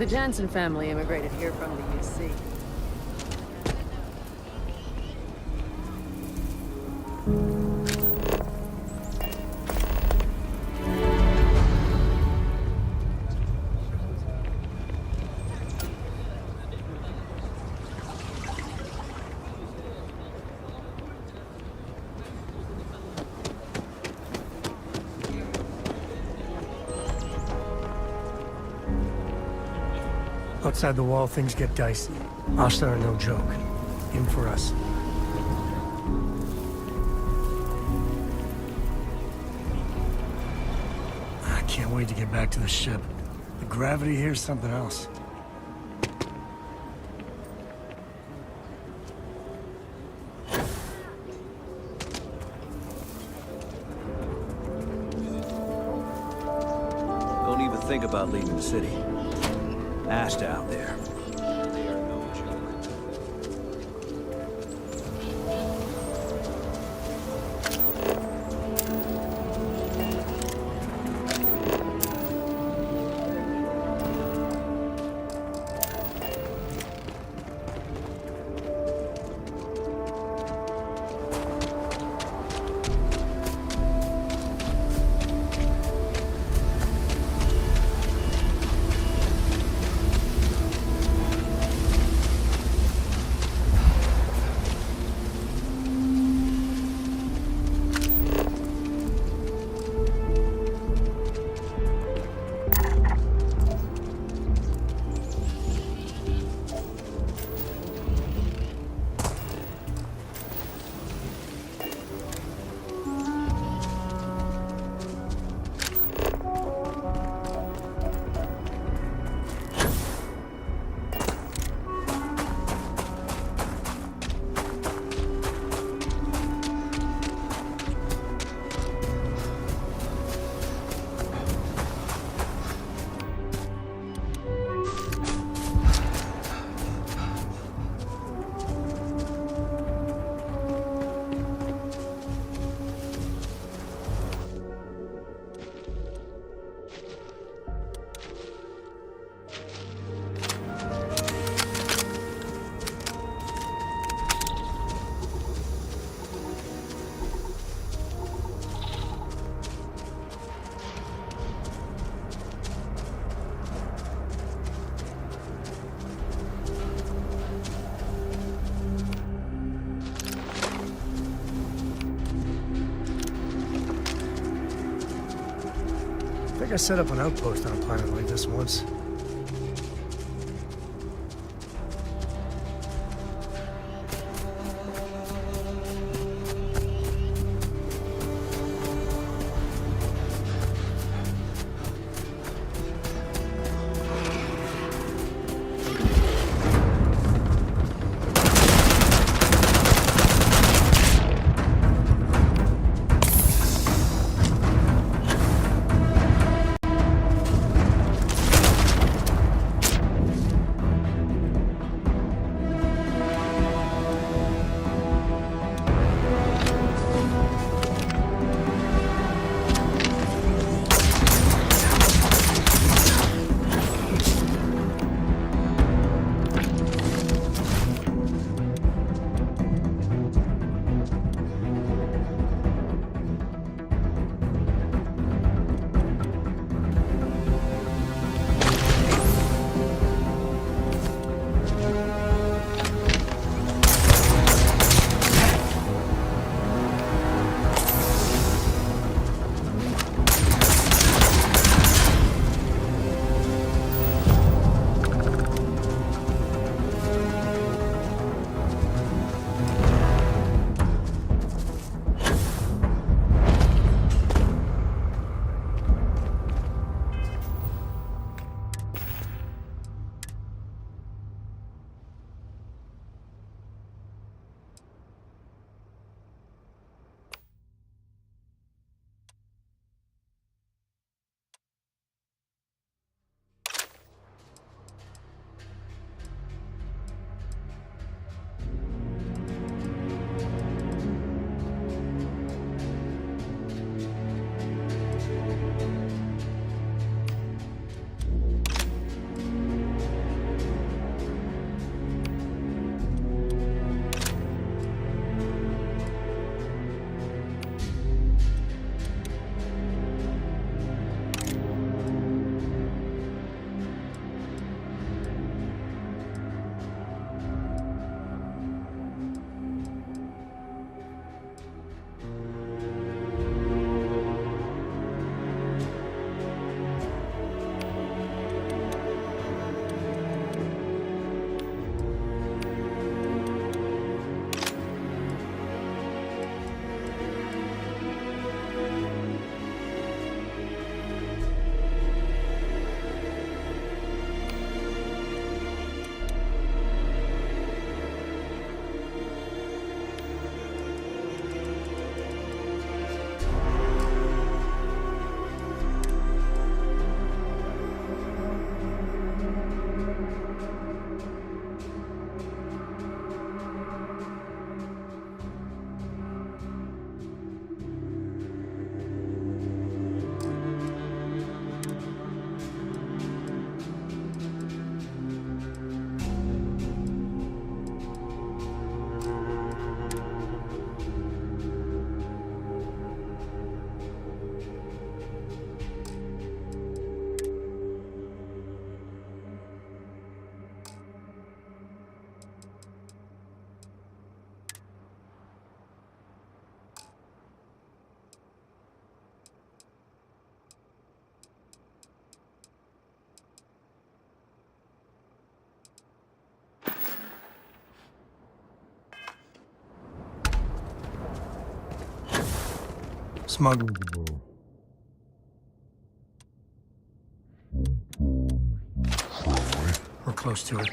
The Jansen family immigrated here from the UC. Outside the wall, things get dicey. Ashtar are no joke. In for us. I can't wait to get back to the ship. The gravity here's something else. Don't even think about leaving the city. Ash out there. I think I set up an outpost on a planet like this once. Smuggle. We're close to it.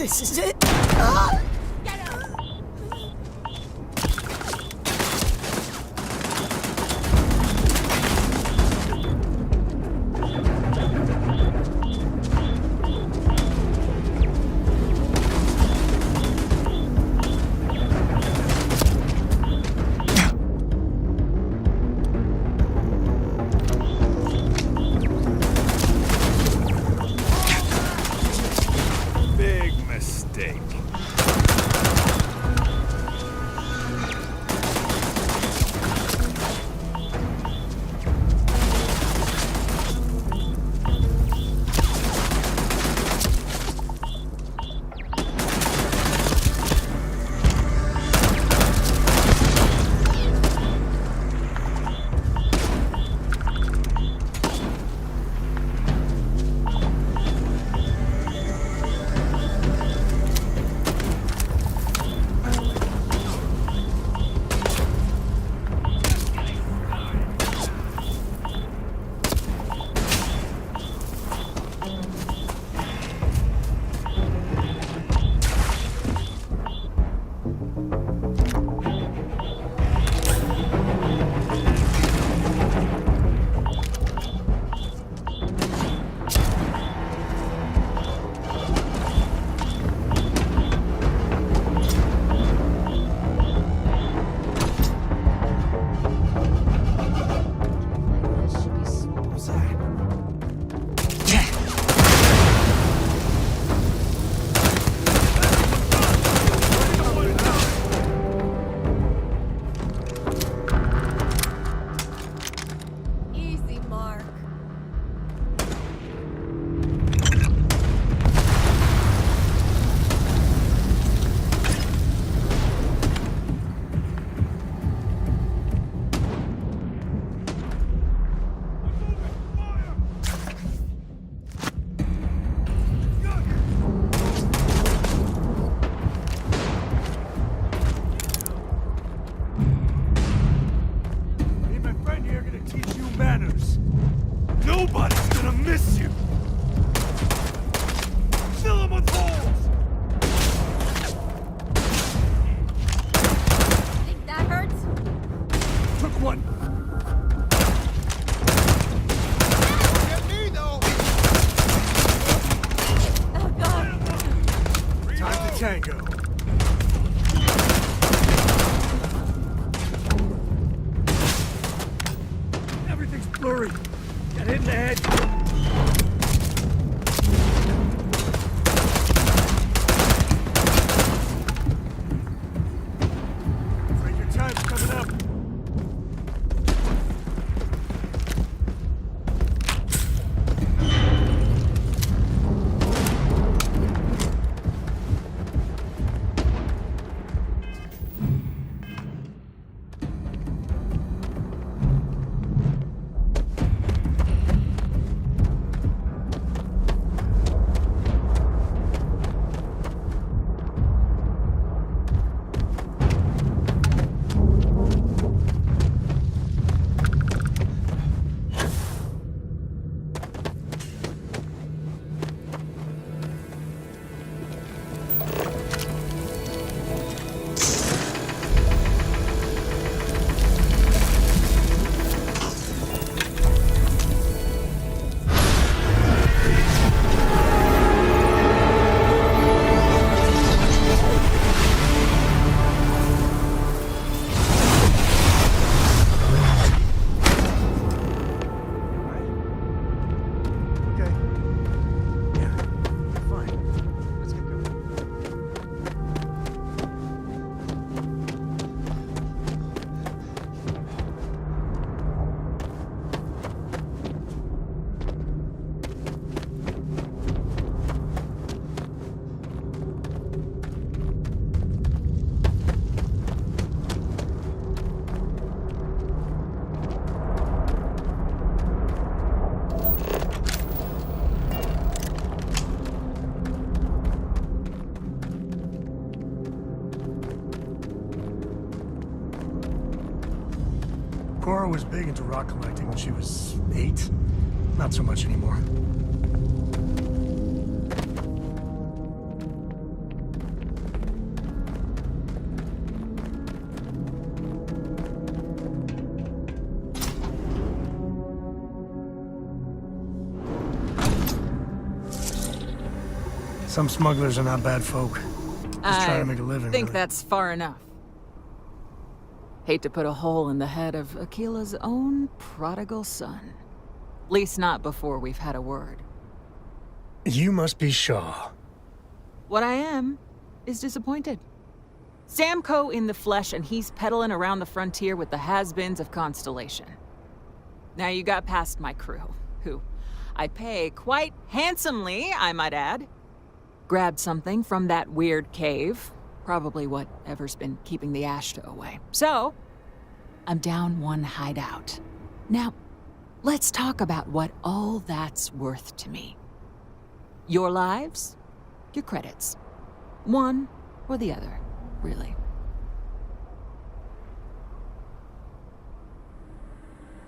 This is it. Big mistake. Easy, Mark. Me and my friend here are gonna teach you manners. Nobody's gonna miss you. Fill him with holes. Think that hurts? Took one. Oh, God. Time to tango. Everything's blurry. Got hit in the head. Afraid your time's coming up. Okay. Yeah, fine. Let's get going. Cora was big into rock collecting when she was 8. Not so much anymore. Some smugglers are not bad folk. Just trying to make a living. I think really. that's far enough. Hate to put a hole in the head of Akila's own prodigal son. Least not before we've had a word. You must be Shaw. What I am is disappointed. Samco in the flesh, and he's peddling around the frontier with the has-beens of Constellation. Now you got past my crew, who I pay quite handsomely, I might add. Grabbed something from that weird cave. Probably whatever's been keeping the Ashta away. So, I'm down one hideout. Now, let's talk about what all that's worth to me. Your lives, your credits. One or the other, really.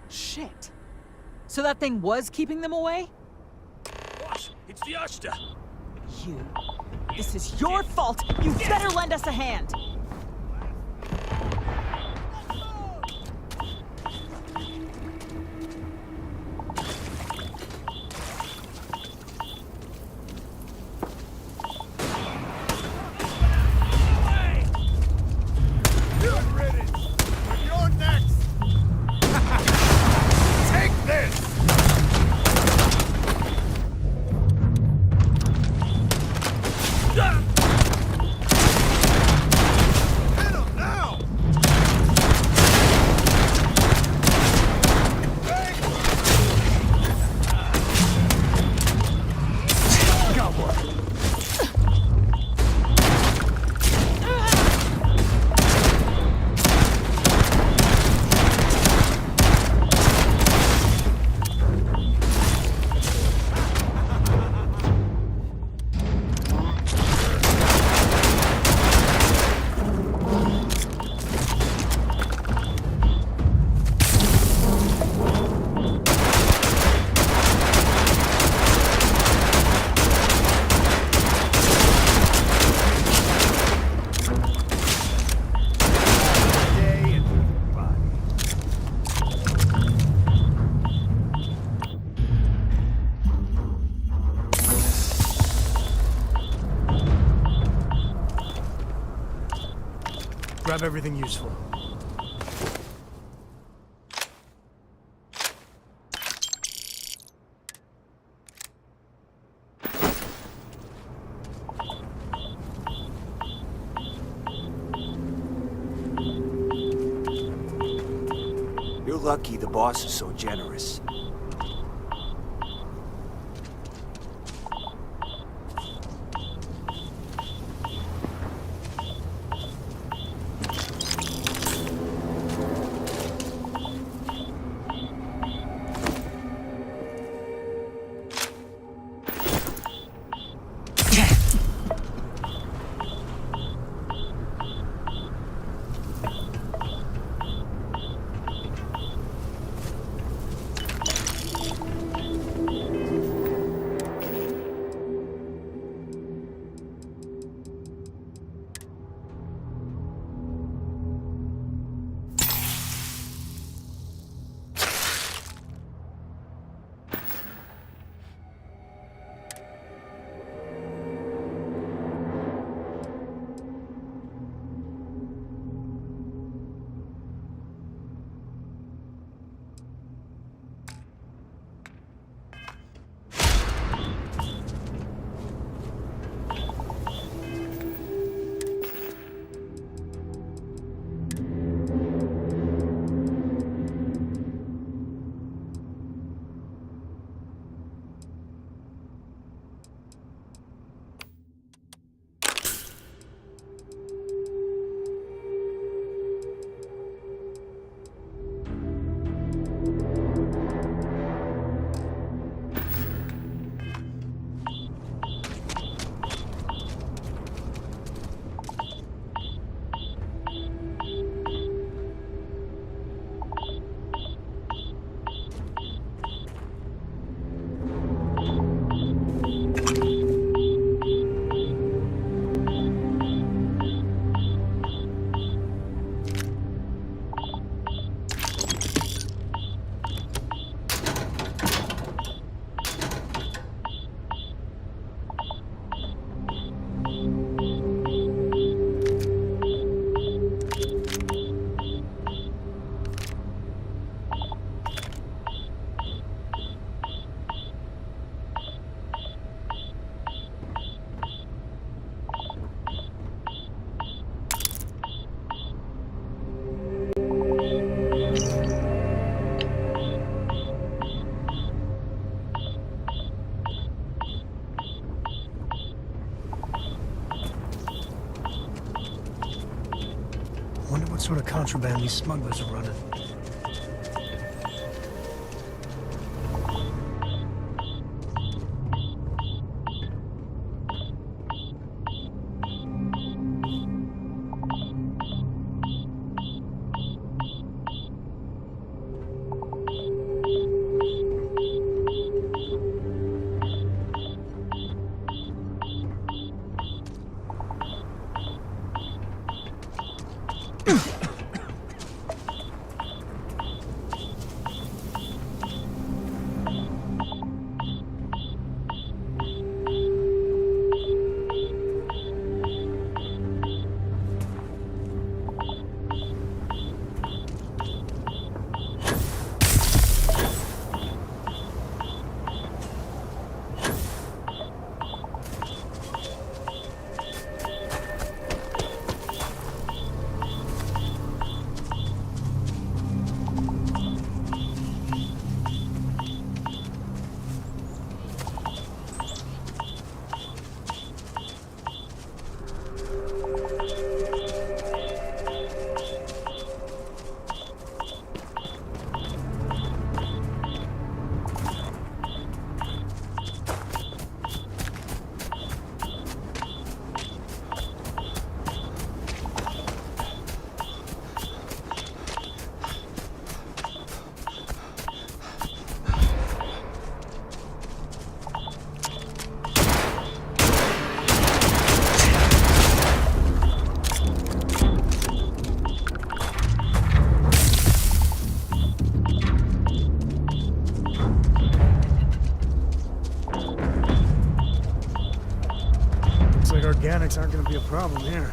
Shit. So that thing was keeping them away? Boss, it's the Ashta. You. This is your fault. You better lend us a hand. Good riddance. You're next. Take this. Hit him now. Got one. Day and bye. Grab everything useful. You're lucky the boss is so generous. contraband these smugglers are running. Organics aren't going to be a problem here.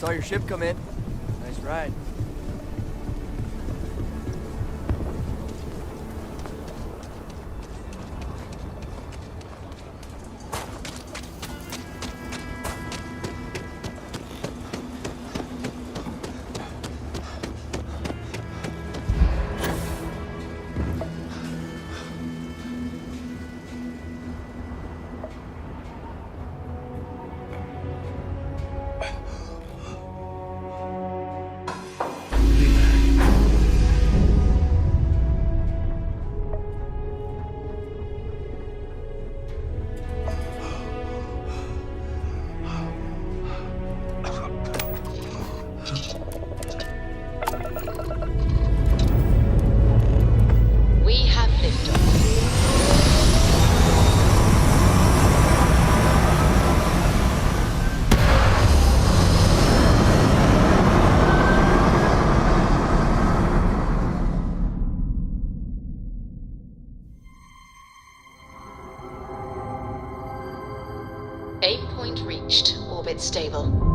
Saw your ship come in. Nice ride. point reached. Orbit stable.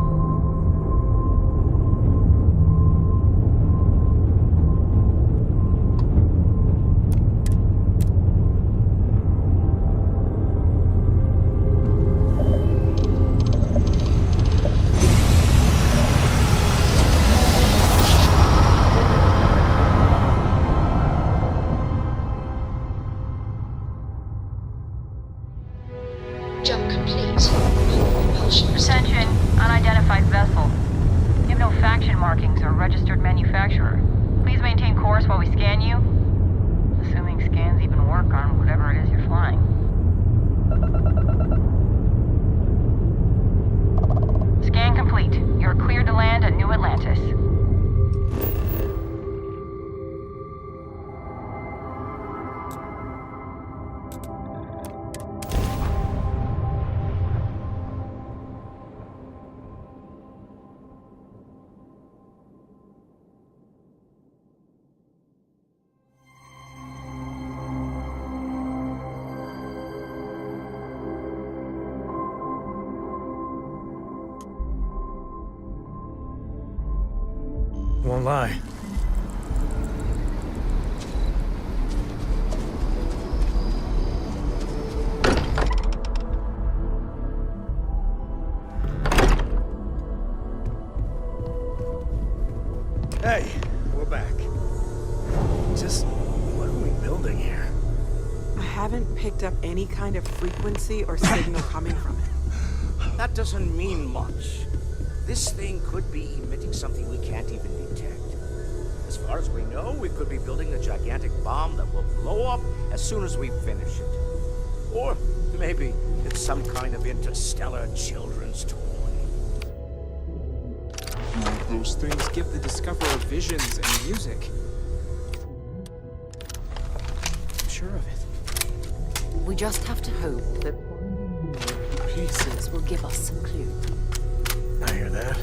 Jump complete. No propulsion. Attention, unidentified vessel. You have no faction markings or registered manufacturer. Please maintain course while we scan you. Assuming scans even work on whatever it is you're flying. Scan complete. You're cleared to land at New Atlantis. Won't lie. Hey, we're back. Just what are we building here? I haven't picked up any kind of frequency or signal coming from it. That doesn't mean much. This thing could be emitting something we can't even detect. As far as we know, we could be building a gigantic bomb that will blow up as soon as we finish it. Or maybe it's some kind of interstellar children's toy. Those things give the discoverer visions and music. I'm sure of it. We just have to hope that pieces will give us some clue. I hear that.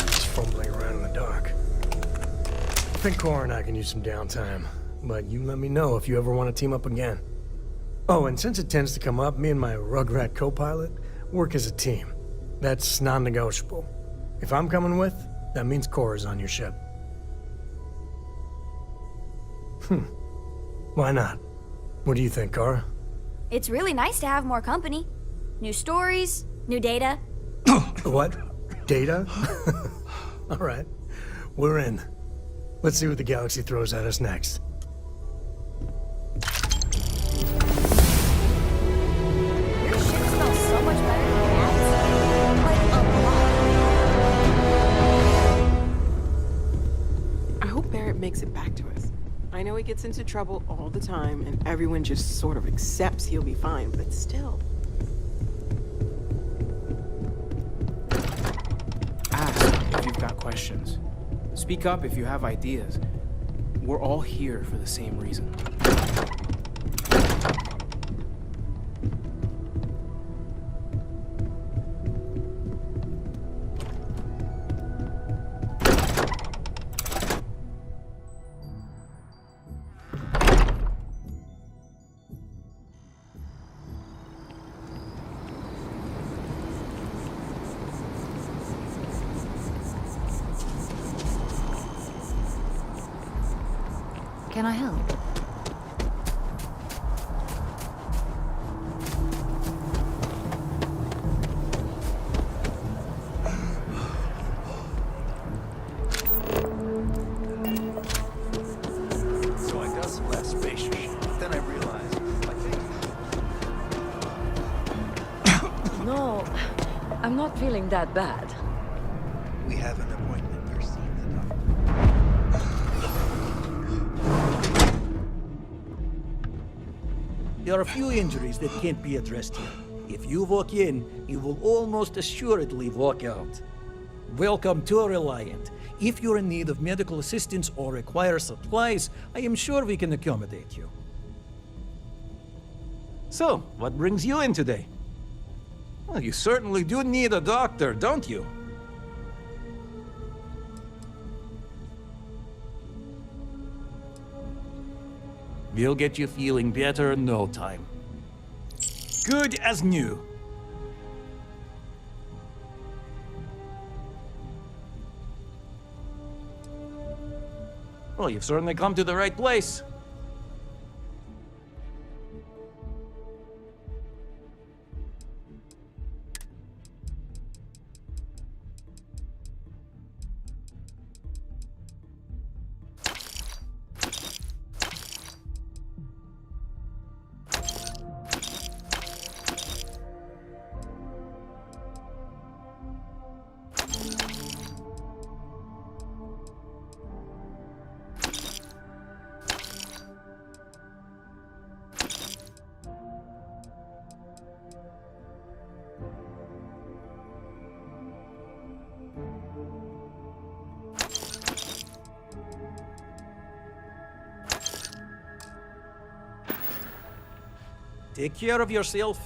Just fumbling around in the dark. I think Cora and I can use some downtime, but you let me know if you ever want to team up again. Oh, and since it tends to come up, me and my Rugrat co-pilot work as a team. That's non-negotiable. If I'm coming with, that means Cora's on your ship. Why not? What do you think, Cora? It's really nice to have more company. New stories, new data. What? Data? All right. We're in. Let's see what the galaxy throws at us next. Your ship smells so much better than cats. Like a lot. I hope Barrett makes it back to us. I know he gets into trouble all the time, and everyone just sort of accepts he'll be fine, but still. Ask if you've got questions. Speak up if you have ideas. We're all here for the same reason. Can I help? So I got some last spacious shit. Then I realized, No, I'm not feeling that bad. we have an appointment. You're seeing the doctor. There are a few injuries that can't be addressed here. If you walk in, you will almost assuredly walk out. Welcome to Reliant. If you're in need of medical assistance or require supplies, I am sure we can accommodate you. So, what brings you in today? Well, you certainly do need a doctor, don't you? We'll get you feeling better in no time. good as new. Well, you've certainly come to the right place. Take care of yourself.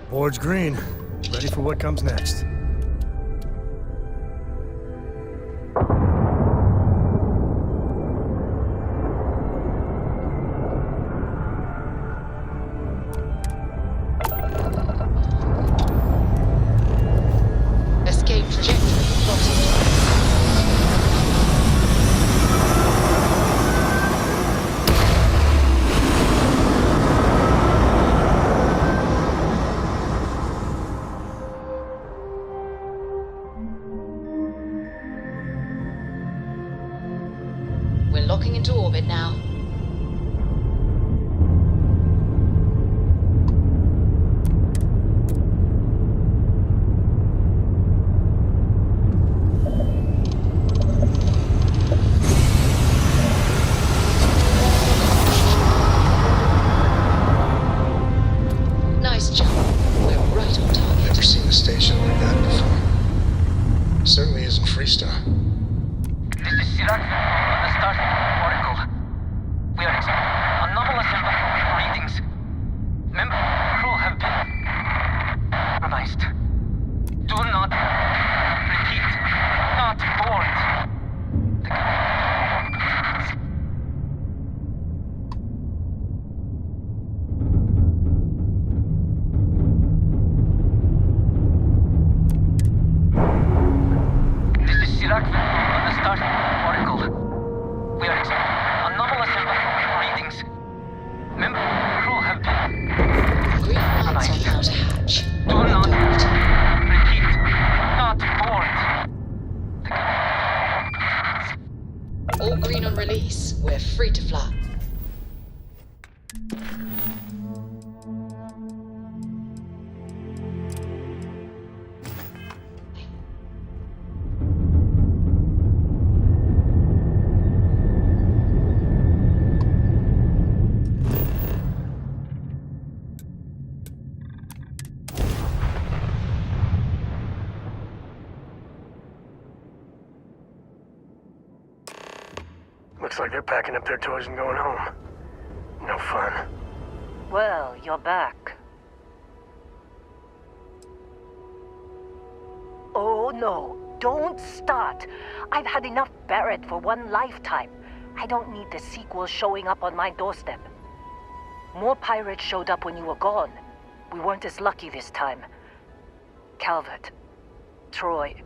Board's green. Ready for what comes next. Escape trajectory plotted. neutralized. Do not repeat. Not board. This is Sirach on the Starfield Oracle. We are anomalous readings. Member crew have been Green lights on how to hatch. do not repeat. Not board. All green on release. We're free to fly. Looks like they're packing up their toys and going home. No fun. Well, you're back. Oh no, don't start. I've had enough Barrett for one lifetime. I don't need the sequel showing up on my doorstep. More pirates showed up when you were gone. We weren't as lucky this time. Calvert, Troy,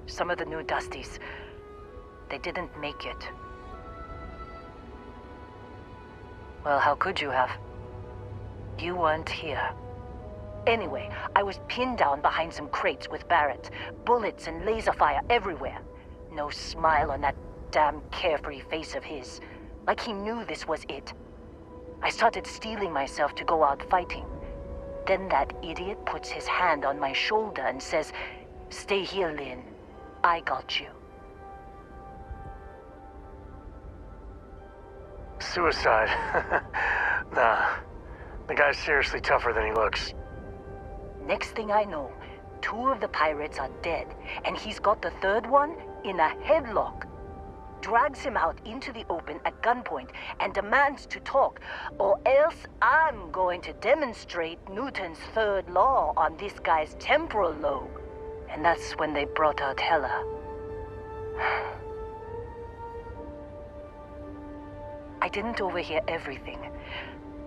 some of the new Dusties, they didn't make it. Well, how could you have? You weren't here. Anyway, I was pinned down behind some crates with Barrett. Bullets and laser fire everywhere. No smile on that damn carefree face of his. Like he knew this was it. I started steeling myself to go out fighting. Then that idiot puts his hand on my shoulder and says, "Stay here, Lynn. I got you." Suicide. Nah. The guy's seriously tougher than he looks. Next thing I know, 2 of the pirates are dead, and he's got the 3rd one in a headlock. Drags him out into the open at gunpoint and demands to talk, or else I'm going to demonstrate Newton's 3rd law on this guy's temporal lobe. And that's when they brought out Hela. I didn't overhear everything,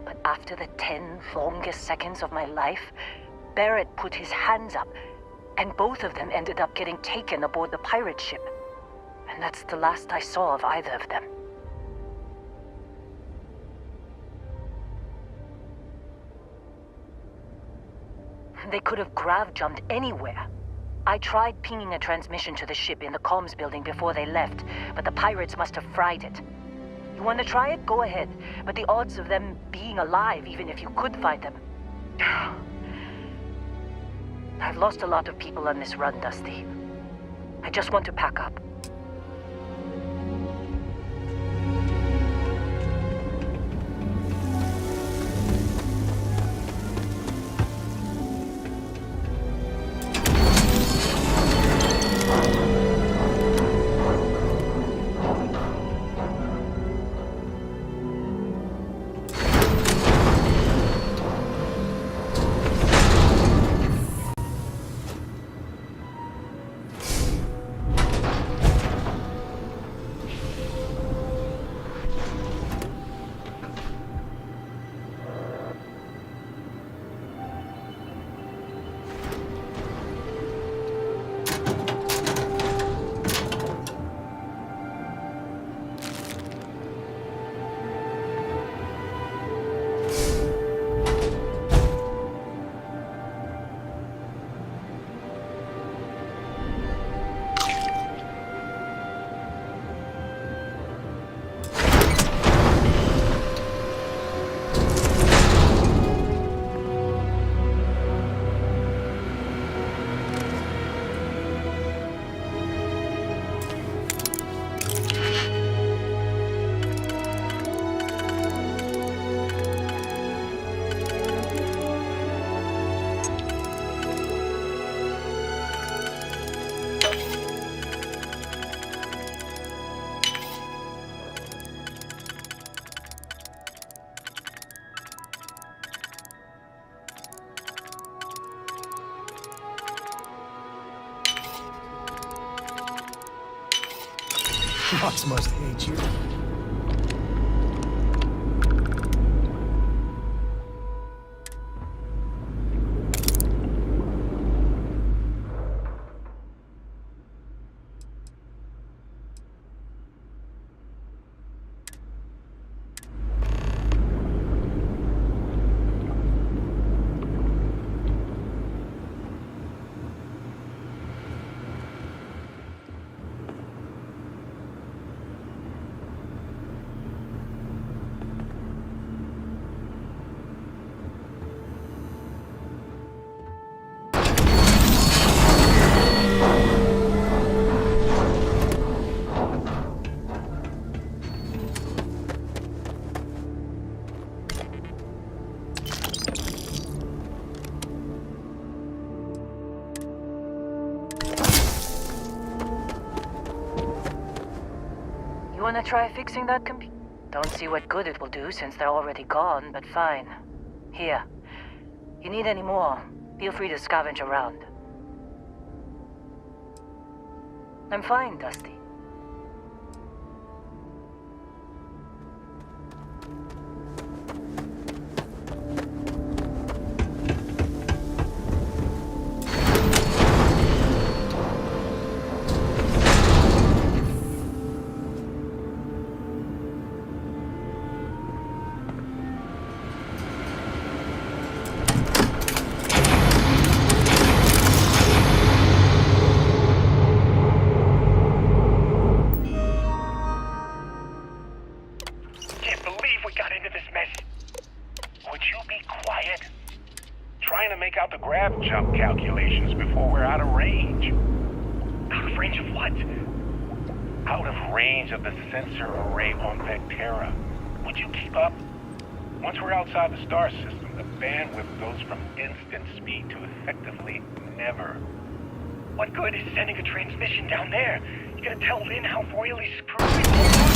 but after the 10 longest seconds of my life, Barrett put his hands up, and both of them ended up getting taken aboard the pirate ship. And that's the last I saw of either of them. They could have grav-jumped anywhere. I tried pinging a transmission to the ship in the comms building before they left, but the pirates must have fried it. You want to try it? Go ahead. But the odds of them being alive, even if you could find them... I've lost a lot of people on this run, Dusty. I just want to pack up. Fox must hate you. You wanna try fixing that computer? Don't see what good it will do since they're already gone, but fine. Here. You need any more, feel free to scavenge around. I'm fine, Dusty. Trying to make out the grav jump calculations before we're out of range. Out of range of what? Out of range of the sensor array on Vectera. Would you keep up? Once we're outside the star system, the bandwidth goes from instant speed to effectively never. What good is sending a transmission down there? You gonna tell Lynn how royally screwed we are?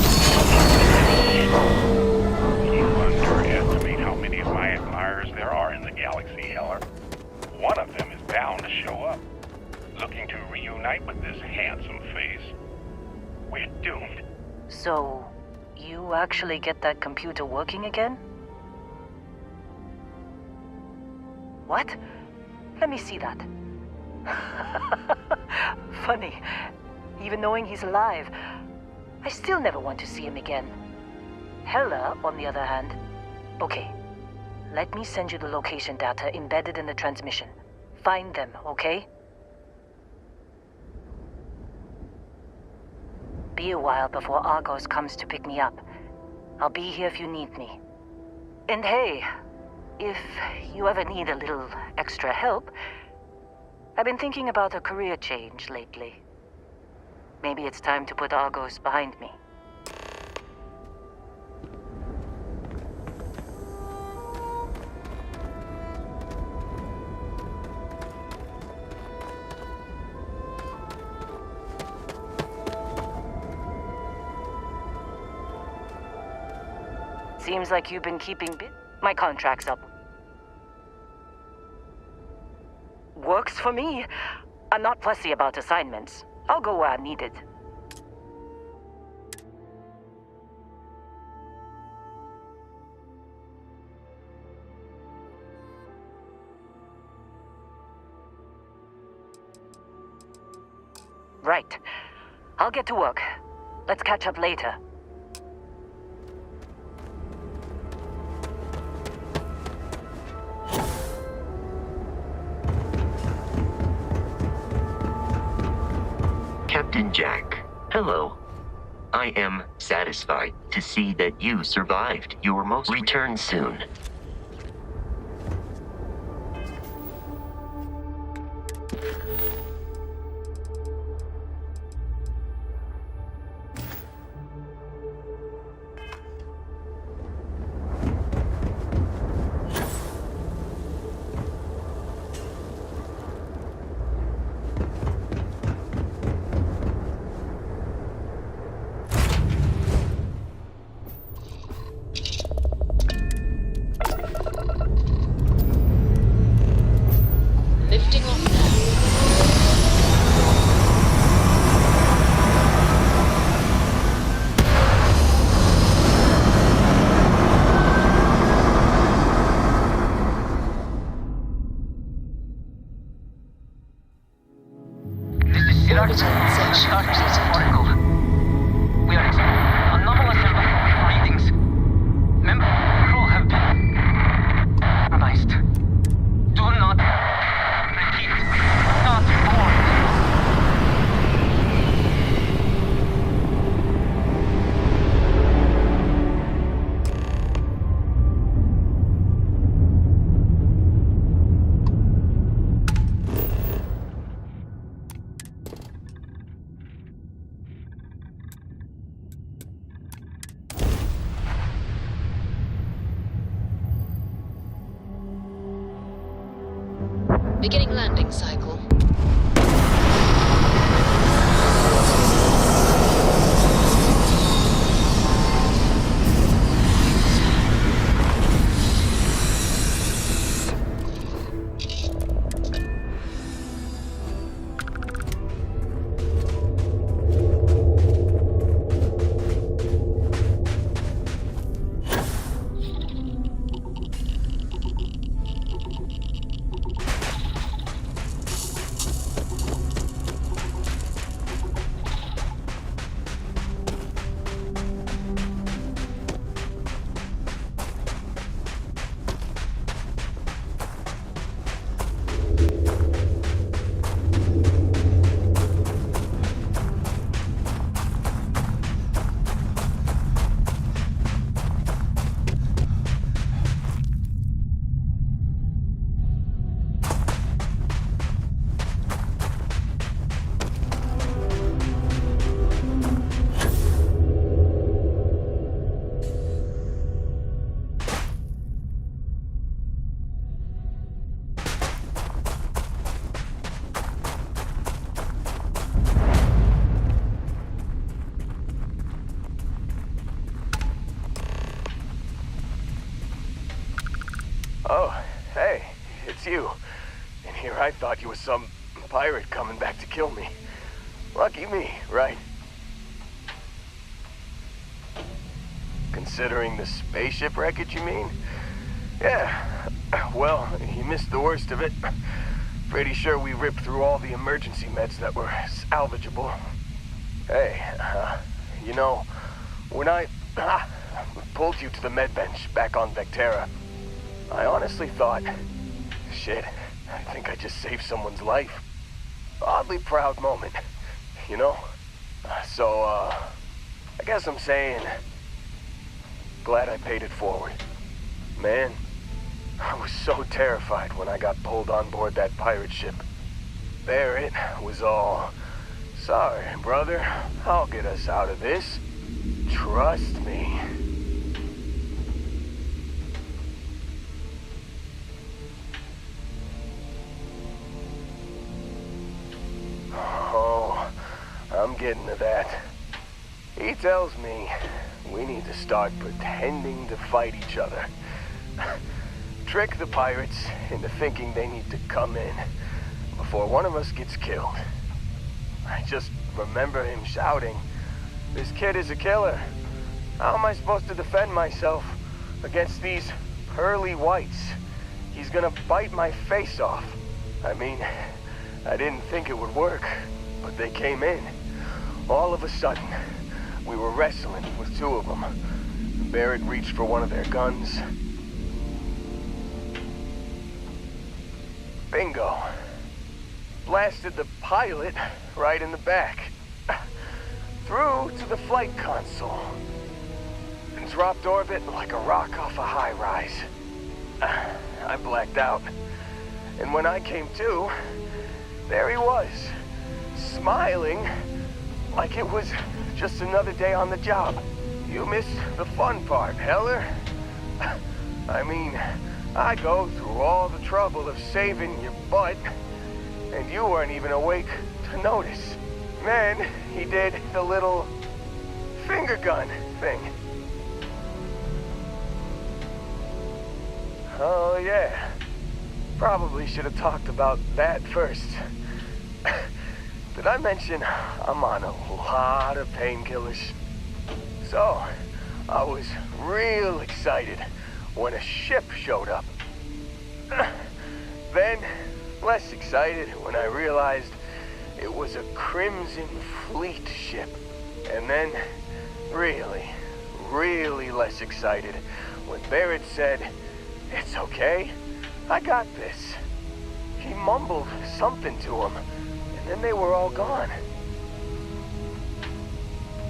You underestimate how many of my admirers there are in the galaxy, Heller. One of them is bound to show up, looking to reunite with this handsome face. We're doomed. So, you actually get that computer working again? What? Let me see that. Funny. Even knowing he's alive, I still never want to see him again. Hella, on the other hand. Okay. Let me send you the location data embedded in the transmission. Find them, okay? Be a while before Argos comes to pick me up. I'll be here if you need me. And hey, if you ever need a little extra help, I've been thinking about a career change lately. Maybe it's time to put Argos behind me. Seems like you've been keeping my contract's up. Works for me. I'm not fussy about assignments. I'll go where I'm needed. Right. I'll get to work. Let's catch up later. Captain Jack, hello. I am satisfied to see that you survived your most return soon. Beginning landing cycle. Oh, hey, it's you. And here I thought you was some pirate coming back to kill me. Lucky me, right? Considering the spaceship wreckage, you mean? Yeah, well, you missed the worst of it. Pretty sure we ripped through all the emergency meds that were salvageable. Hey, you know, when I pulled you to the med bench back on Vectera, I honestly thought, shit, I think I just saved someone's life. Oddly proud moment, you know? So, I guess I'm saying, glad I paid it forward. Man, I was so terrified when I got pulled on board that pirate ship. Barrett was all, sorry, brother, I'll get us out of this. Trust me. Oh, I'm getting to that. He tells me we need to start pretending to fight each other. Trick the pirates into thinking they need to come in before one of us gets killed. I just remember him shouting, "This kid is a killer. How am I supposed to defend myself against these pearly whites? He's gonna bite my face off." I mean, I didn't think it would work, but they came in. All of a sudden, we were wrestling with two of them. Barrett reached for one of their guns. Bingo. Blasted the pilot right in the back. Through to the flight console. And dropped orbit like a rock off a high-rise. I blacked out. And when I came to, there he was, smiling like it was just another day on the job. You missed the fun part, Heller. I mean, I go through all the trouble of saving your butt, and you weren't even awake to notice. Then he did the little finger gun thing. Oh yeah, probably should have talked about that first. Did I mention I'm on a lot of painkillers? So, I was real excited when a ship showed up. Then, less excited when I realized it was a Crimson Fleet ship. And then, really less excited when Barrett said, "It's okay, I got this." He mumbled something to him, and then they were all gone.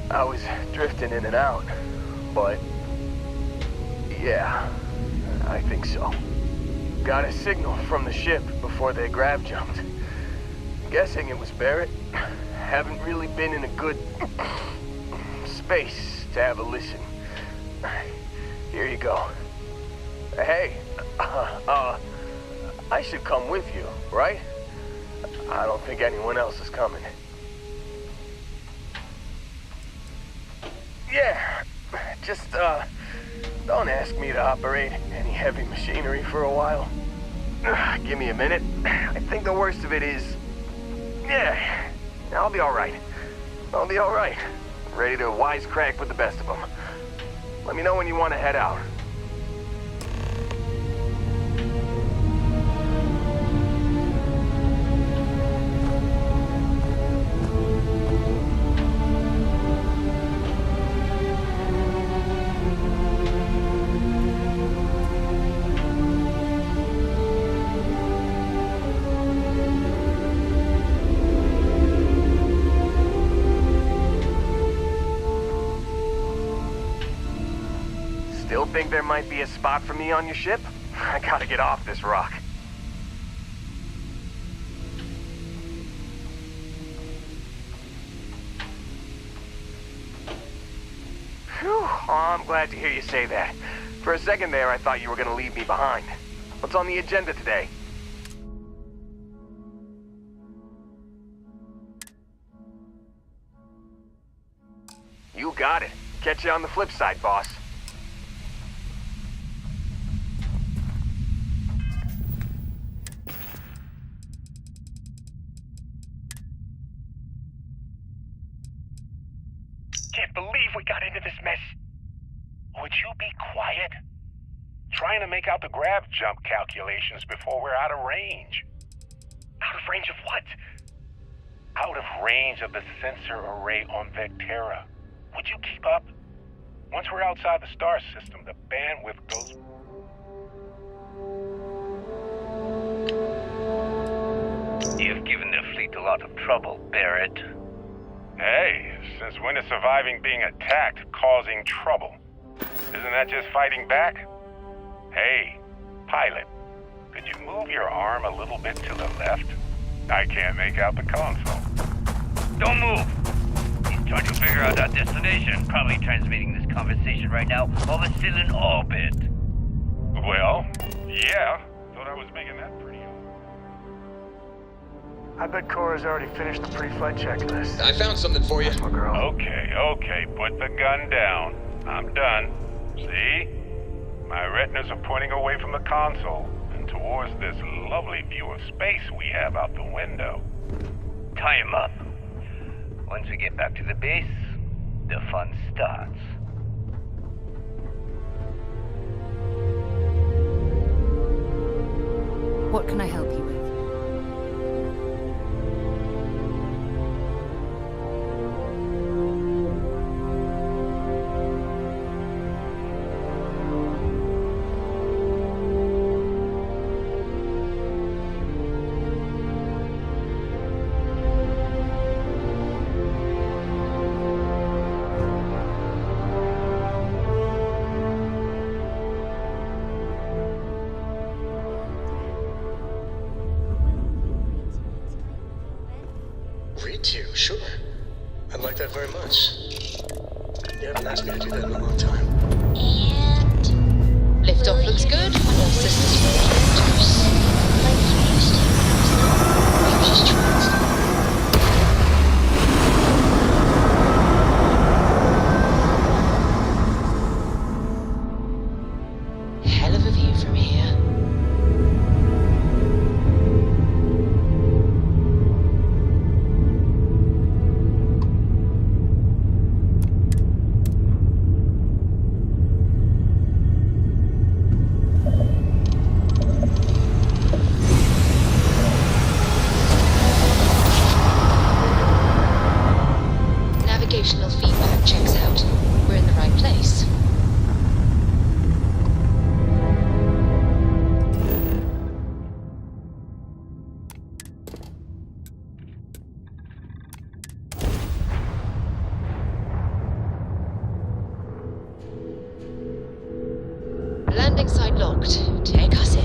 I was drifting in and out, but yeah, I think so. Got a signal from the ship before they grav jumped. Guessing it was Barrett. Haven't really been in a good space to have a listen. Here you go. Hey, I should come with you, right? I don't think anyone else is coming. Yeah, just, don't ask me to operate any heavy machinery for a while. Give me a minute. I think the worst of it is... Yeah, I'll be alright. I'll be alright. Ready to wisecrack with the best of them. Let me know when you want to head out. Still think there might be a spot for me on your ship? I gotta get off this rock. Phew, oh, I'm glad to hear you say that. For a second there, I thought you were gonna leave me behind. What's on the agenda today? You got it. Catch you on the flip side, boss. Can't believe we got into this mess. Would you be quiet? Trying to make out the grav jump calculations before we're out of range. Out of range of what? Out of range of the sensor array on Vectera. Would you keep up? Once we're outside the star system, the bandwidth goes... You've given the fleet a lot of trouble, Barrett. Hey, since when is surviving being attacked causing trouble? Isn't that just fighting back? Hey, pilot, could you move your arm a little bit to the left? I can't make out the console. Don't move! He's trying to figure out our destination. Probably transmitting this conversation right now while we're still in orbit. Well, yeah. Thought I was making that pretty obvious. I bet Cora's already finished the pre-flight checklist. I found something for you. That's my girl. Okay, put the gun down. I'm done. See? My retinas are pointing away from the console and towards this lovely view of space we have out the window. Tie him up. Once we get back to the base, the fun starts. What can I help you with? Read to you, sure. I'd like that very much. You haven't asked me to do that in a long time. And liftoff looks good. All systems reactors. Like you used to. You just tried. Hell of a view from here. Navigational feedback checks out. We're in the right place. Landing site locked. Take us in.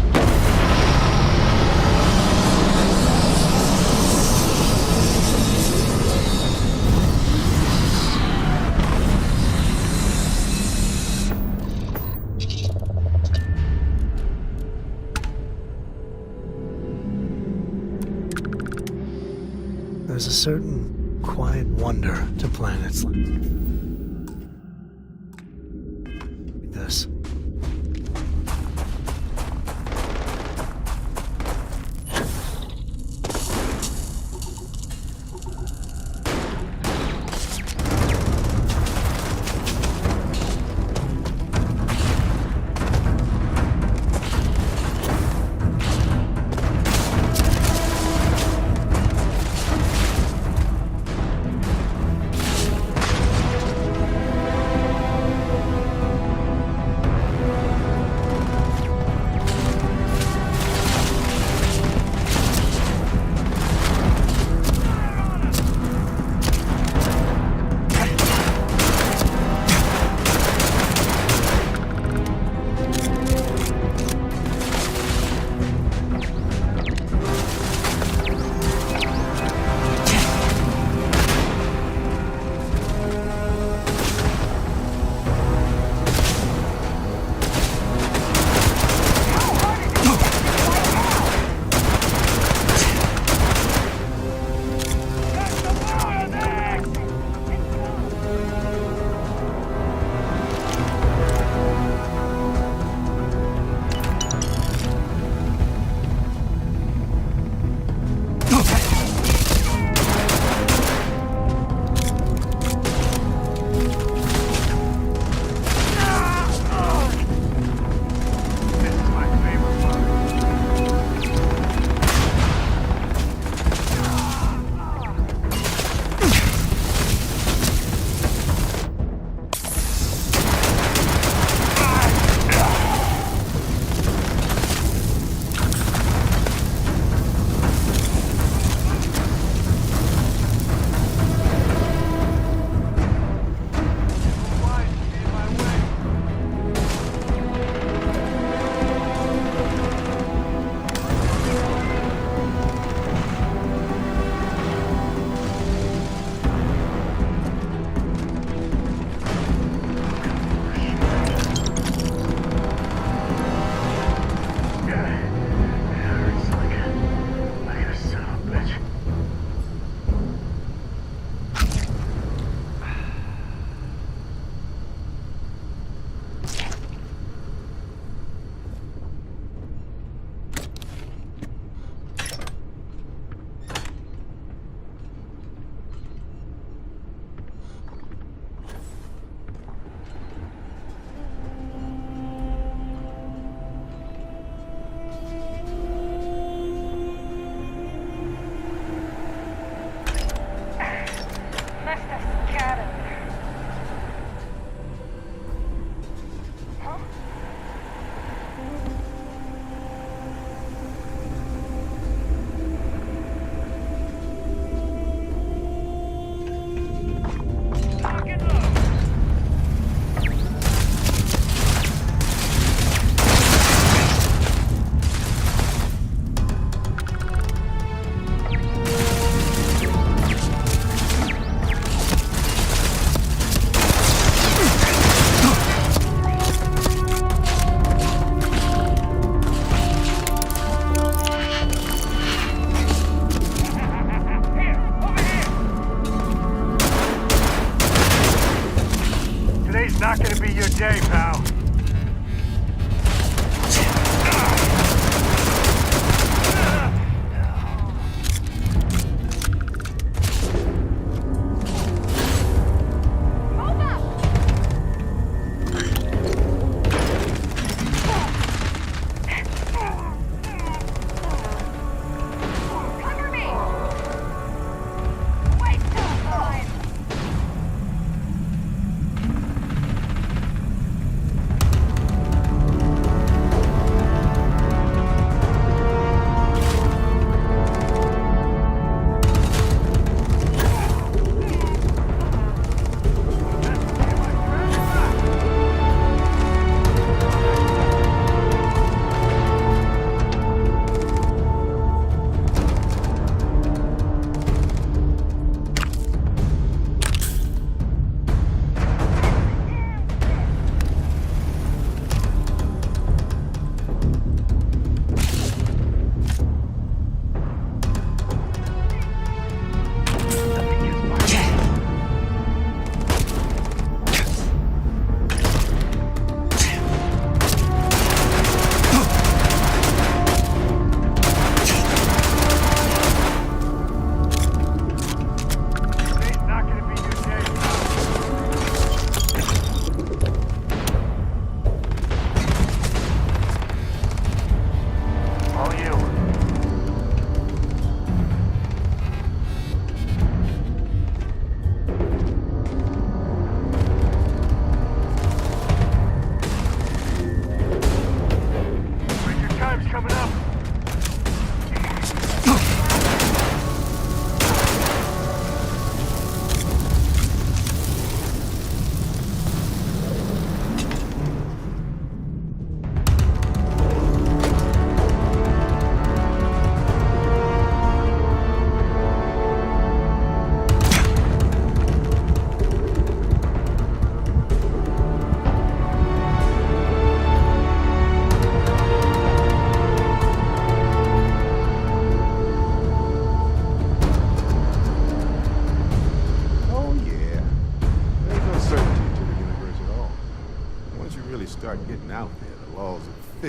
There's a certain quiet wonder to planets like this.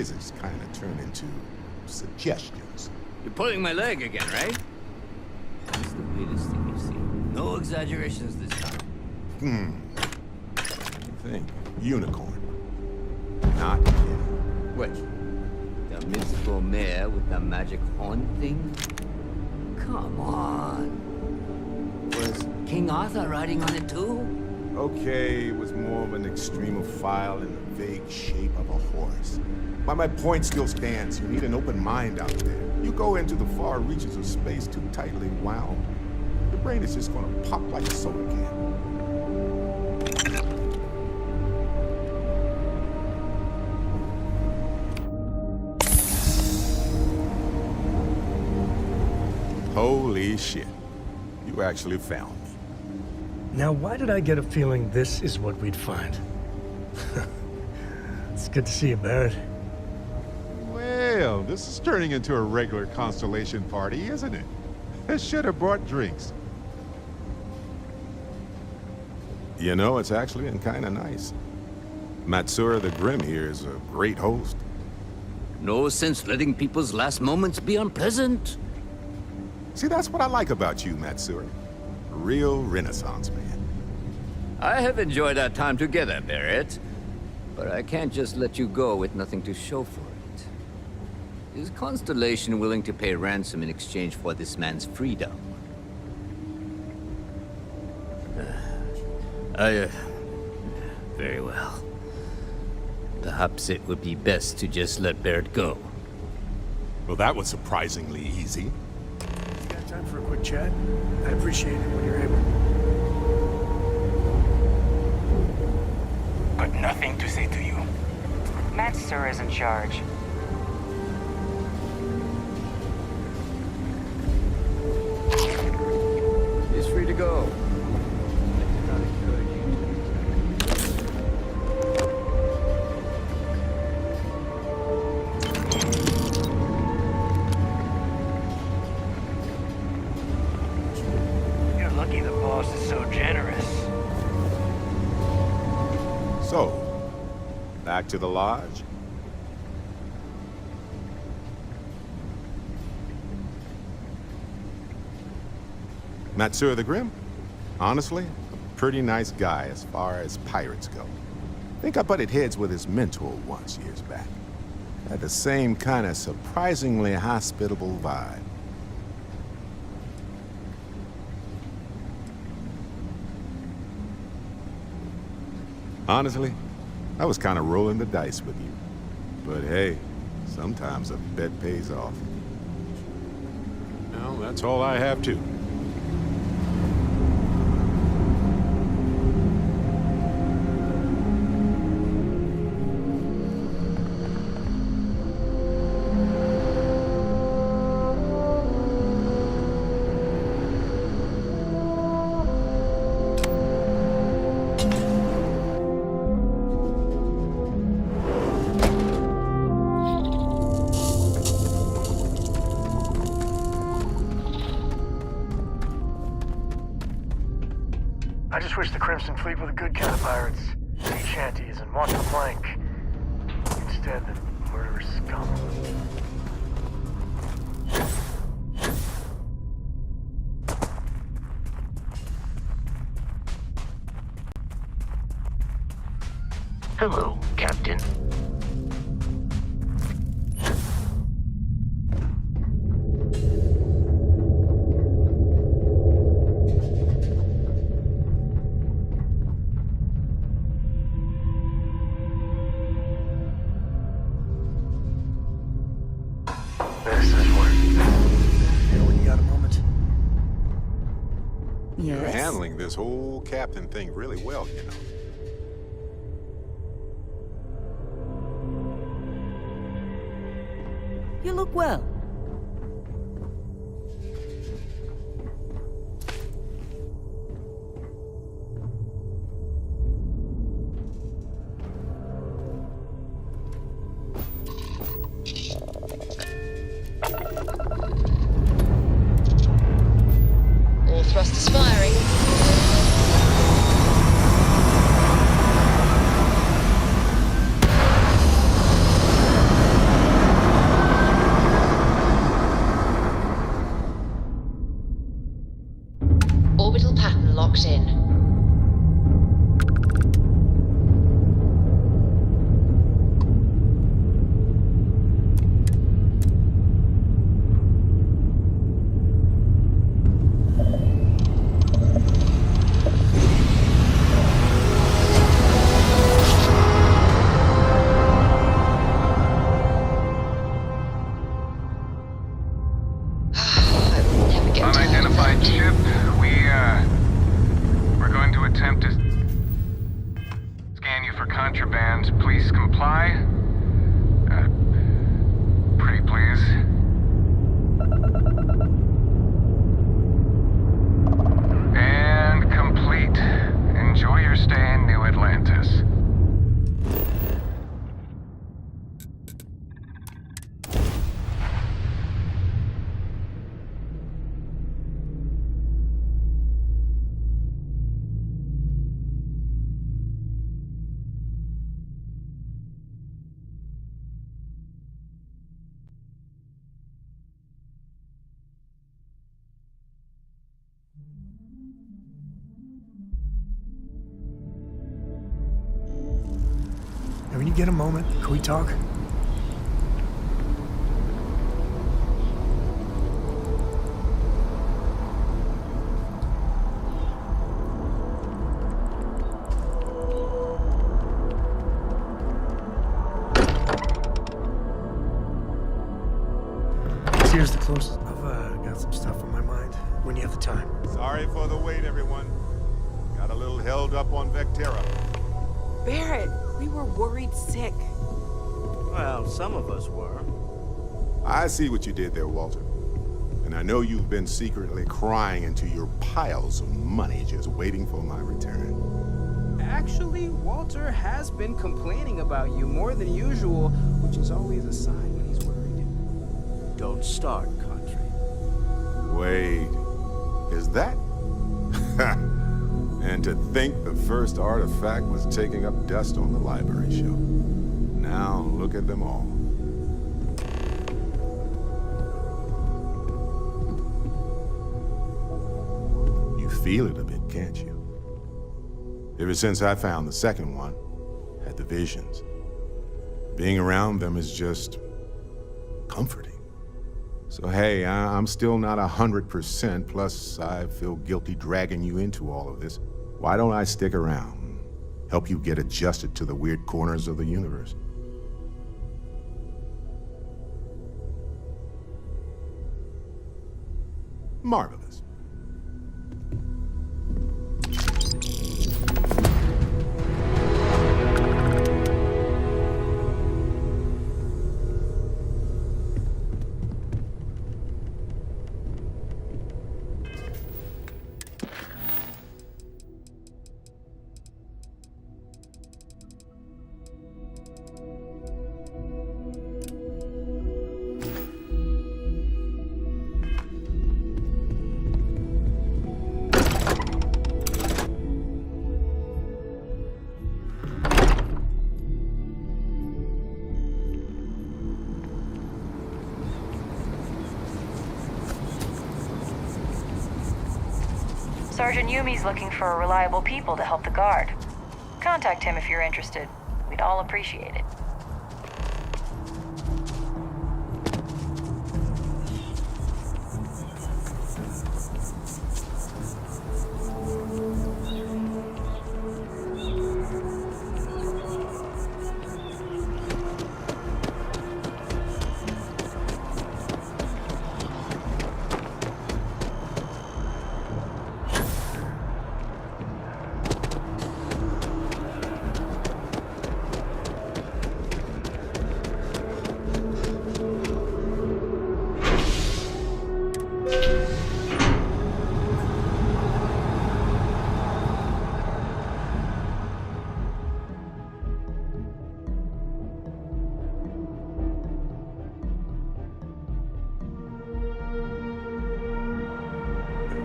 physics kind of turn into suggestions. You're pulling my leg again, right? That's the weirdest thing you've seen. No exaggerations this time. I think unicorn. Not kidding. What? The mythical mare with the magic horn thing? Come on. Was King Arthur riding on it too? Okay, it was more of an extremophile in the vague shape of a horse. But my point still stands. You need an open mind out there. You go into the far reaches of space too tightly wound, your brain is just gonna pop like a soda can. Holy shit. You actually found me. Now, why did I get a feeling this is what we'd find? It's good to see you, Barrett. Well, this is turning into a regular Constellation party, isn't it? I should have brought drinks. You know, it's actually been kind of nice. Matsura the Grim here is a great host. No sense letting people's last moments be unpleasant. See, that's what I like about you, Matsura. Real Renaissance man. I have enjoyed our time together, Barrett. But I can't just let you go with nothing to show for it. Is Constellation willing to pay ransom in exchange for this man's freedom? Very well. Perhaps it would be best to just let Barrett go. Well, that was surprisingly easy. You got time for a quick chat? I appreciate it when you're able. Got nothing to say to you. Matsura's in charge. He's free to go. You're lucky the boss is so generous. So, back to the lodge? Matsura the Grim? Honestly, a pretty nice guy as far as pirates go. Think I butted heads with his mentor once years back. Had the same kind of surprisingly hospitable vibe. Honestly, I was kind of rolling the dice with you. But hey, sometimes a bet pays off. Well, that's all I have too. I just wish the Crimson Fleet were the good kind of pirates. Sea shanties and walk the plank. Instead, the murderous scum. Hello, Captain. This is work. Here, when you got a moment. You're handling this whole captain thing really well, you know. You look well. All thrusters firing. get a moment? Can we talk? Here's the closest. I've got some stuff on my mind when you have the time. Sorry for the wait, everyone. Got a little held up on Vectera. Barrett, we were worried sick. Well, some of us were. I see what you did there, Walter. And I know you've been secretly crying into your piles of money just waiting for my return. Actually, Walter has been complaining about you more than usual, which is always a sign when he's worried. Don't start, country. Wait, is that? And to think the first artifact was taking up dust on the library shelf. Now look at them all. You feel it a bit, can't you? Ever since I found the second one, had the visions. Being around them is just comforting. So hey, I'm still not 100%, plus I feel guilty dragging you into all of this. Why don't I stick around, help you get adjusted to the weird corners of the universe? Marvelous. Sergeant Yumi's looking for reliable people to help the guard. Contact him if you're interested. We'd all appreciate it.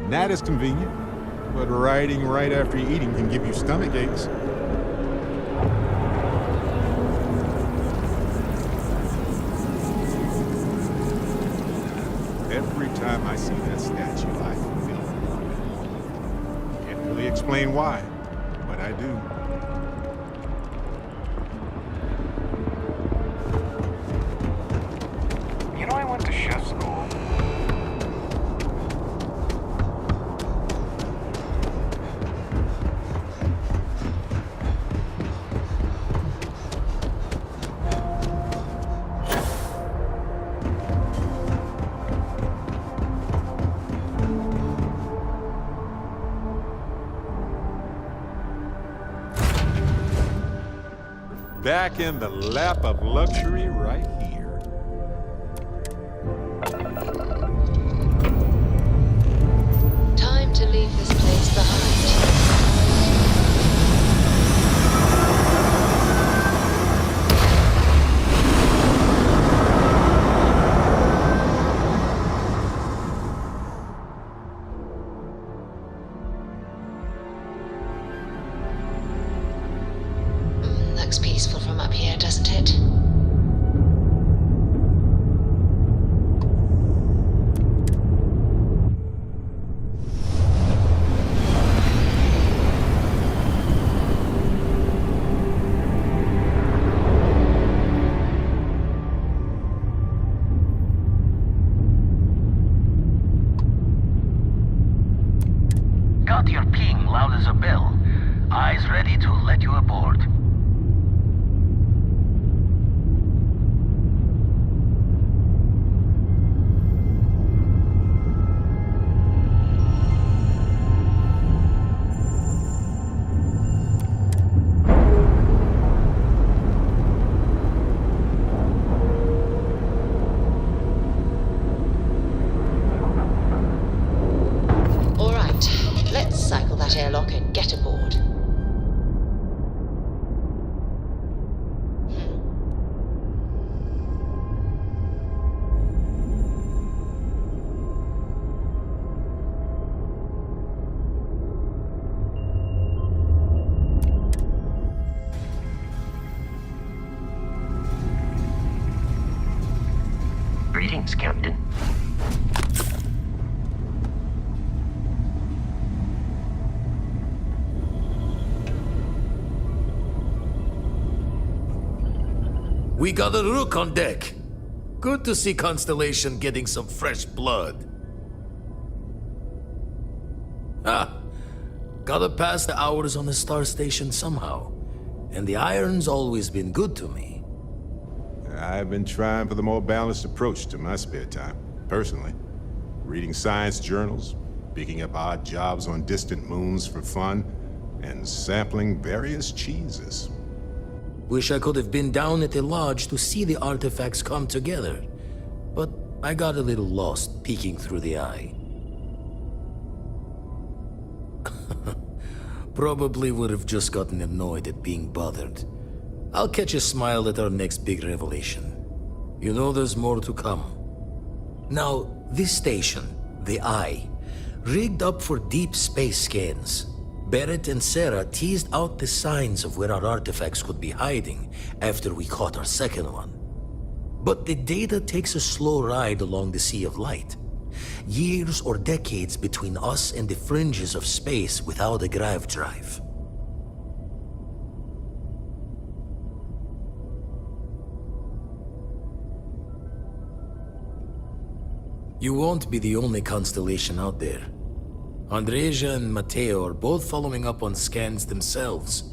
That is convenient, but riding right after eating can give you stomach aches. Every time I see that statue, I feel it. Can't really explain why, but I do. You know, I went to chef school. Back in the lap of luxury right here. Time to leave this place behind. Looks peaceful from up here, doesn't it? as a bell. Eyes ready to let you aboard. All right, let's cycle that airlock and get aboard. Greetings, Captain. We got a rook on deck. Good to see Constellation getting some fresh blood. Gotta pass the hours on the star station somehow. And the iron's always been good to me. I've been trying for the more balanced approach to my spare time, personally. Reading science journals, picking up odd jobs on distant moons for fun, and sampling various cheeses. Wish I could have been down at the lodge to see the artifacts come together. But I got a little lost peeking through the eye. Probably would have just gotten annoyed at being bothered. I'll catch a smile at our next big revelation. You know there's more to come. Now, this station, the Eye, rigged up for deep space scans. Barrett and Sarah teased out the signs of where our artifacts could be hiding after we caught our second one. But the data takes a slow ride along the Sea of Light. Years or decades between us and the fringes of space without a grav drive. You won't be the only constellation out there. Andreja and Mateo are both following up on scans themselves.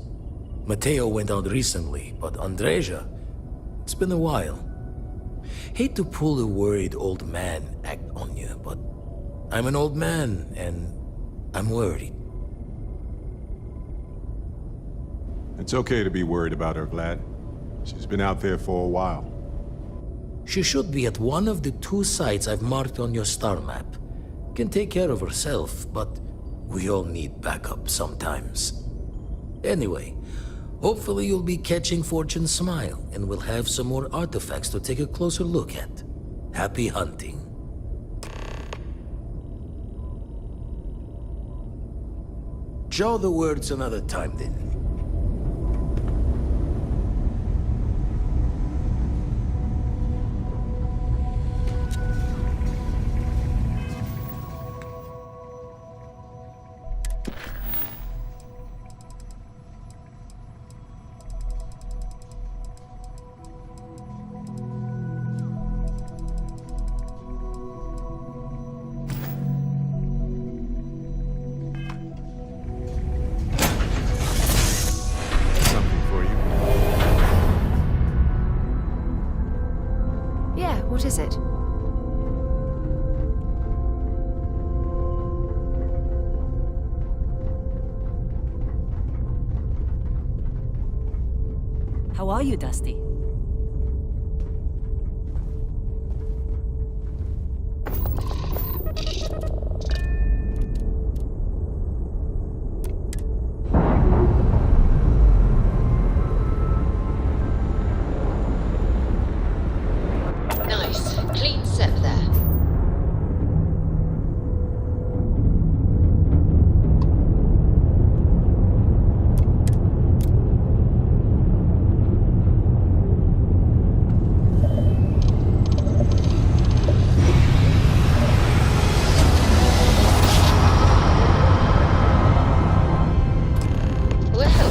Mateo went out recently, but Andreja, it's been a while. Hate to pull a worried old man act on you, but I'm an old man, and I'm worried. It's okay to be worried about her, Vlad. She's been out there for a while. She should be at one of the 2 sites I've marked on your star map. Can take care of herself, but we all need backup sometimes. Anyway, hopefully you'll be catching Fortune's smile, and we'll have some more artifacts to take a closer look at. Happy hunting. Show the words another time then. What is it? How are you, Dusty? Nice. Clean set there. Well,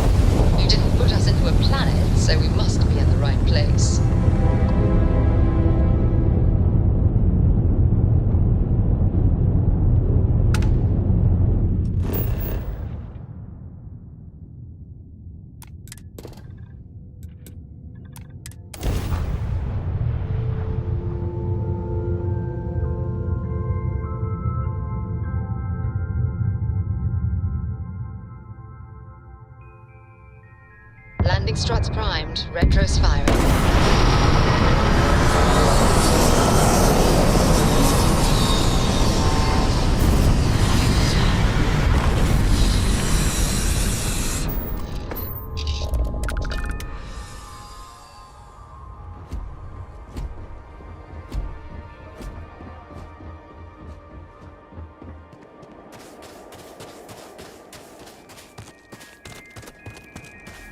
you didn't put us into a planet, so we must be in the right place. Landing struts primed. Retros firing.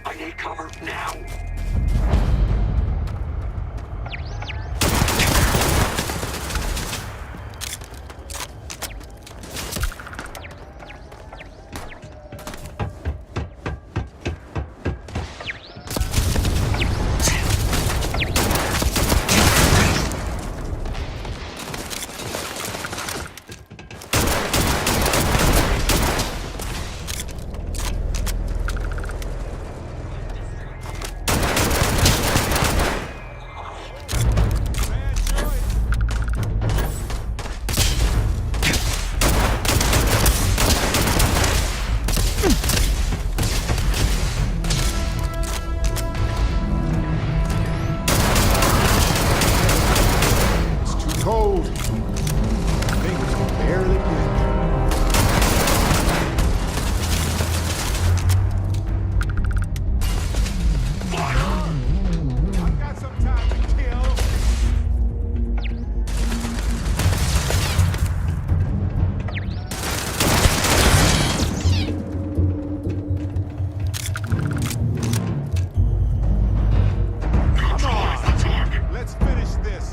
I need cover now. Cold. Fingers can barely breathe. I've got some time to kill. Come on, let's finish this.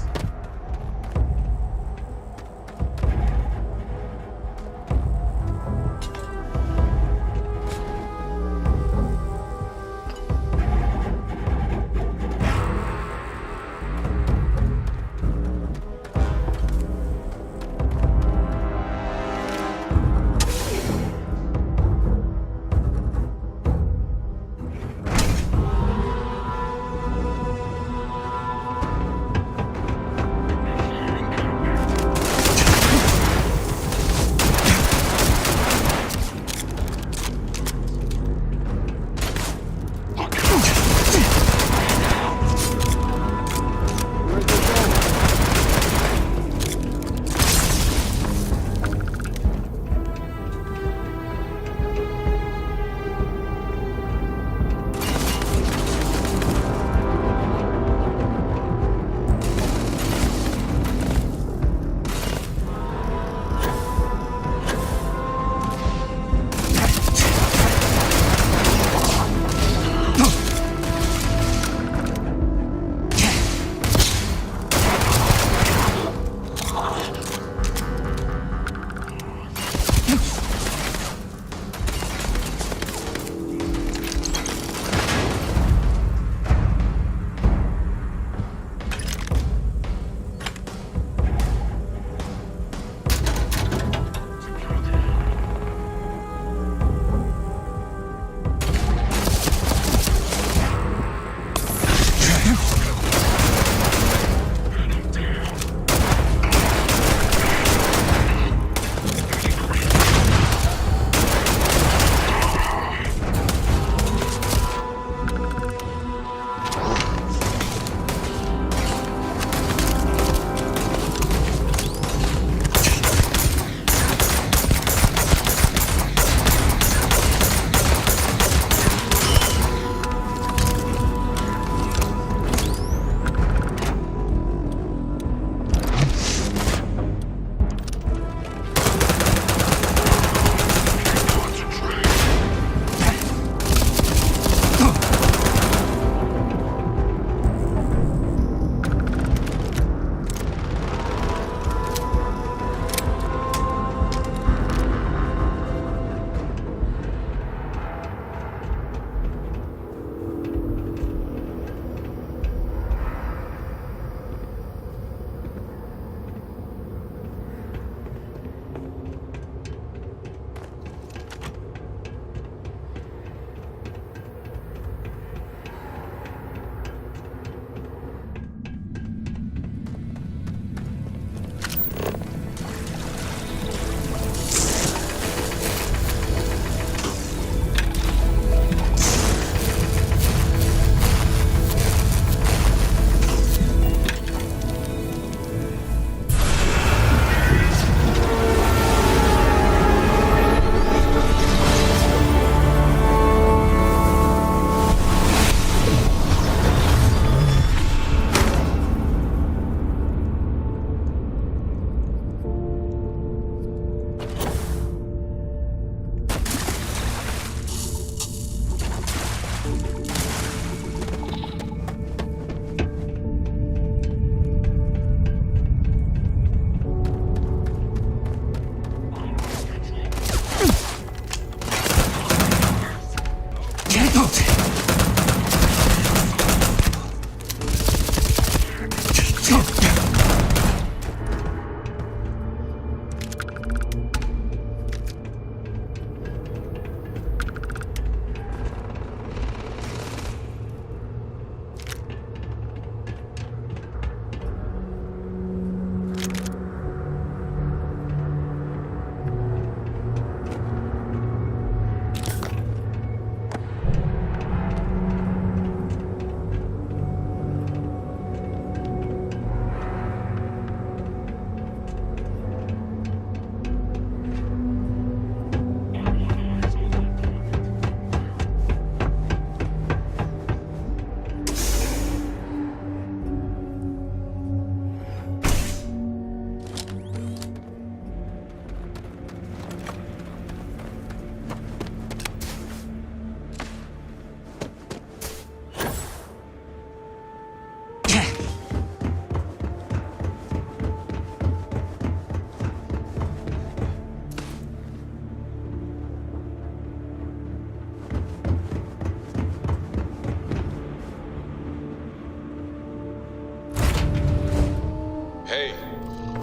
Hey,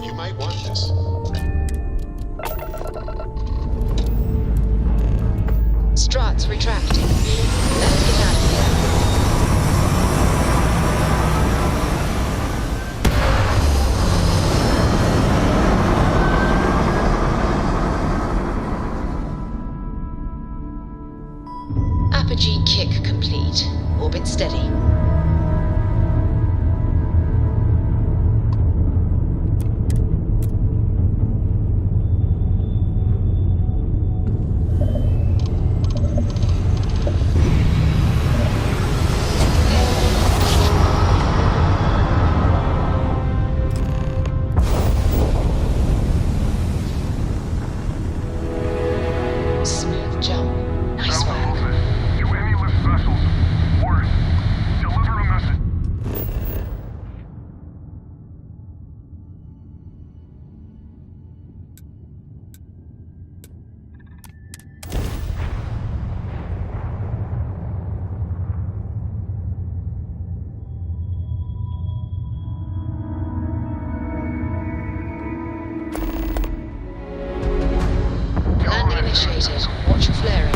you might want this. Struts retracting. Let's get out of here. Apogee kick complete. Orbit steady. Smooth jump. Nice work. To any lift vessels, word. Deliver a message. Landing initiated. Watch your flaring.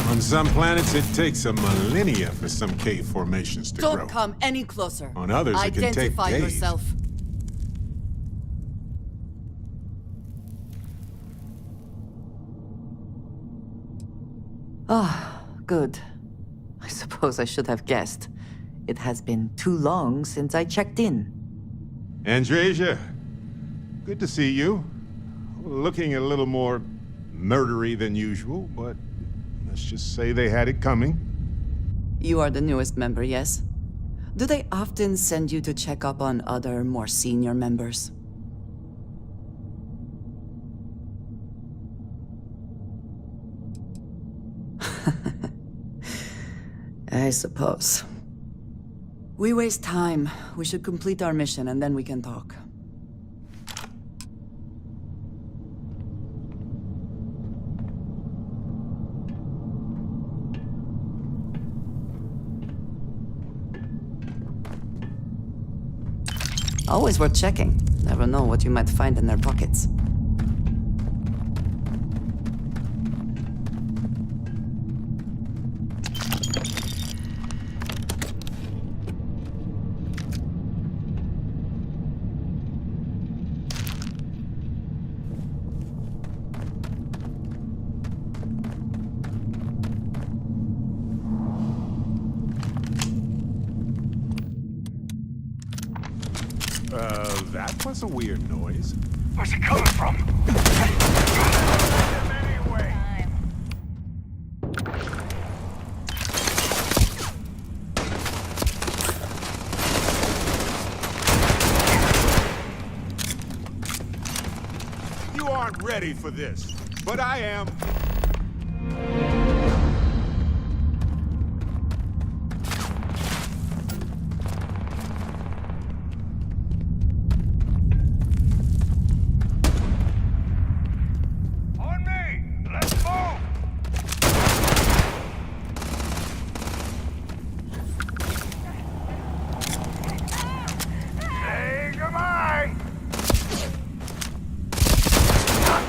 On some planets, it takes a millennia for some cave formations to grow. Don't come any closer. On others, it can take Identify days. yourself. Ah, good. I suppose I should have guessed. It has been too long since I checked in. Andresia, good to see you. Looking a little more murdery than usual, but let's just say they had it coming. You are the newest member, yes? Do they often send you to check up on other, more senior members? I suppose. We waste time. We should complete our mission and then we can talk. Always worth checking. Never know what you might find in their pockets. That was a weird noise. Where's it coming from? Anyway. You aren't ready for this, but I am.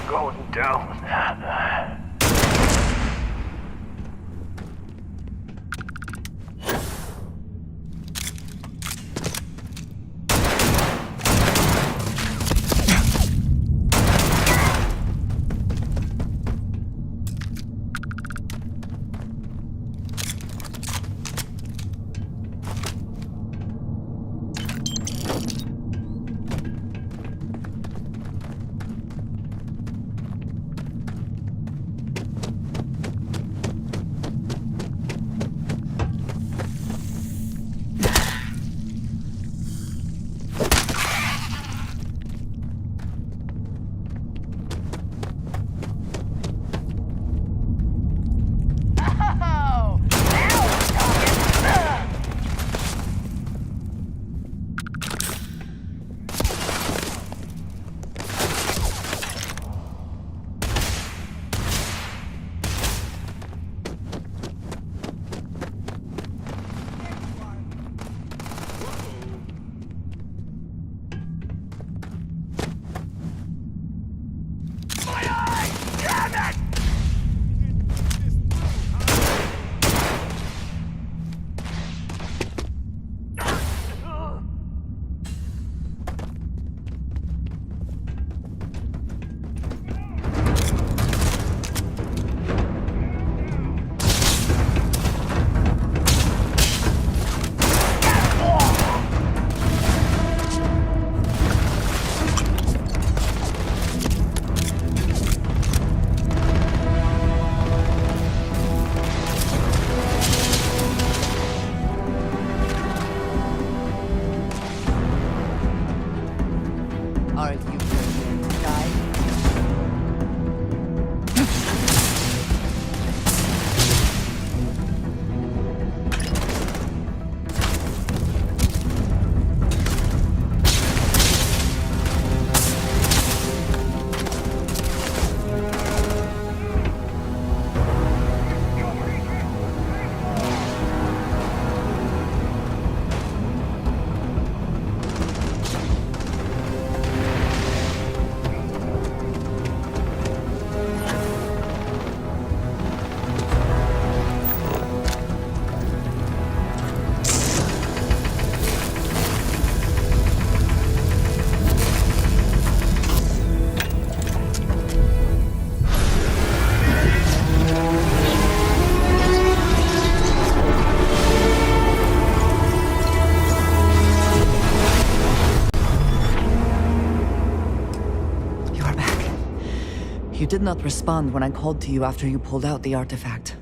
Going down. You did not respond when I called to you after you pulled out the artifact.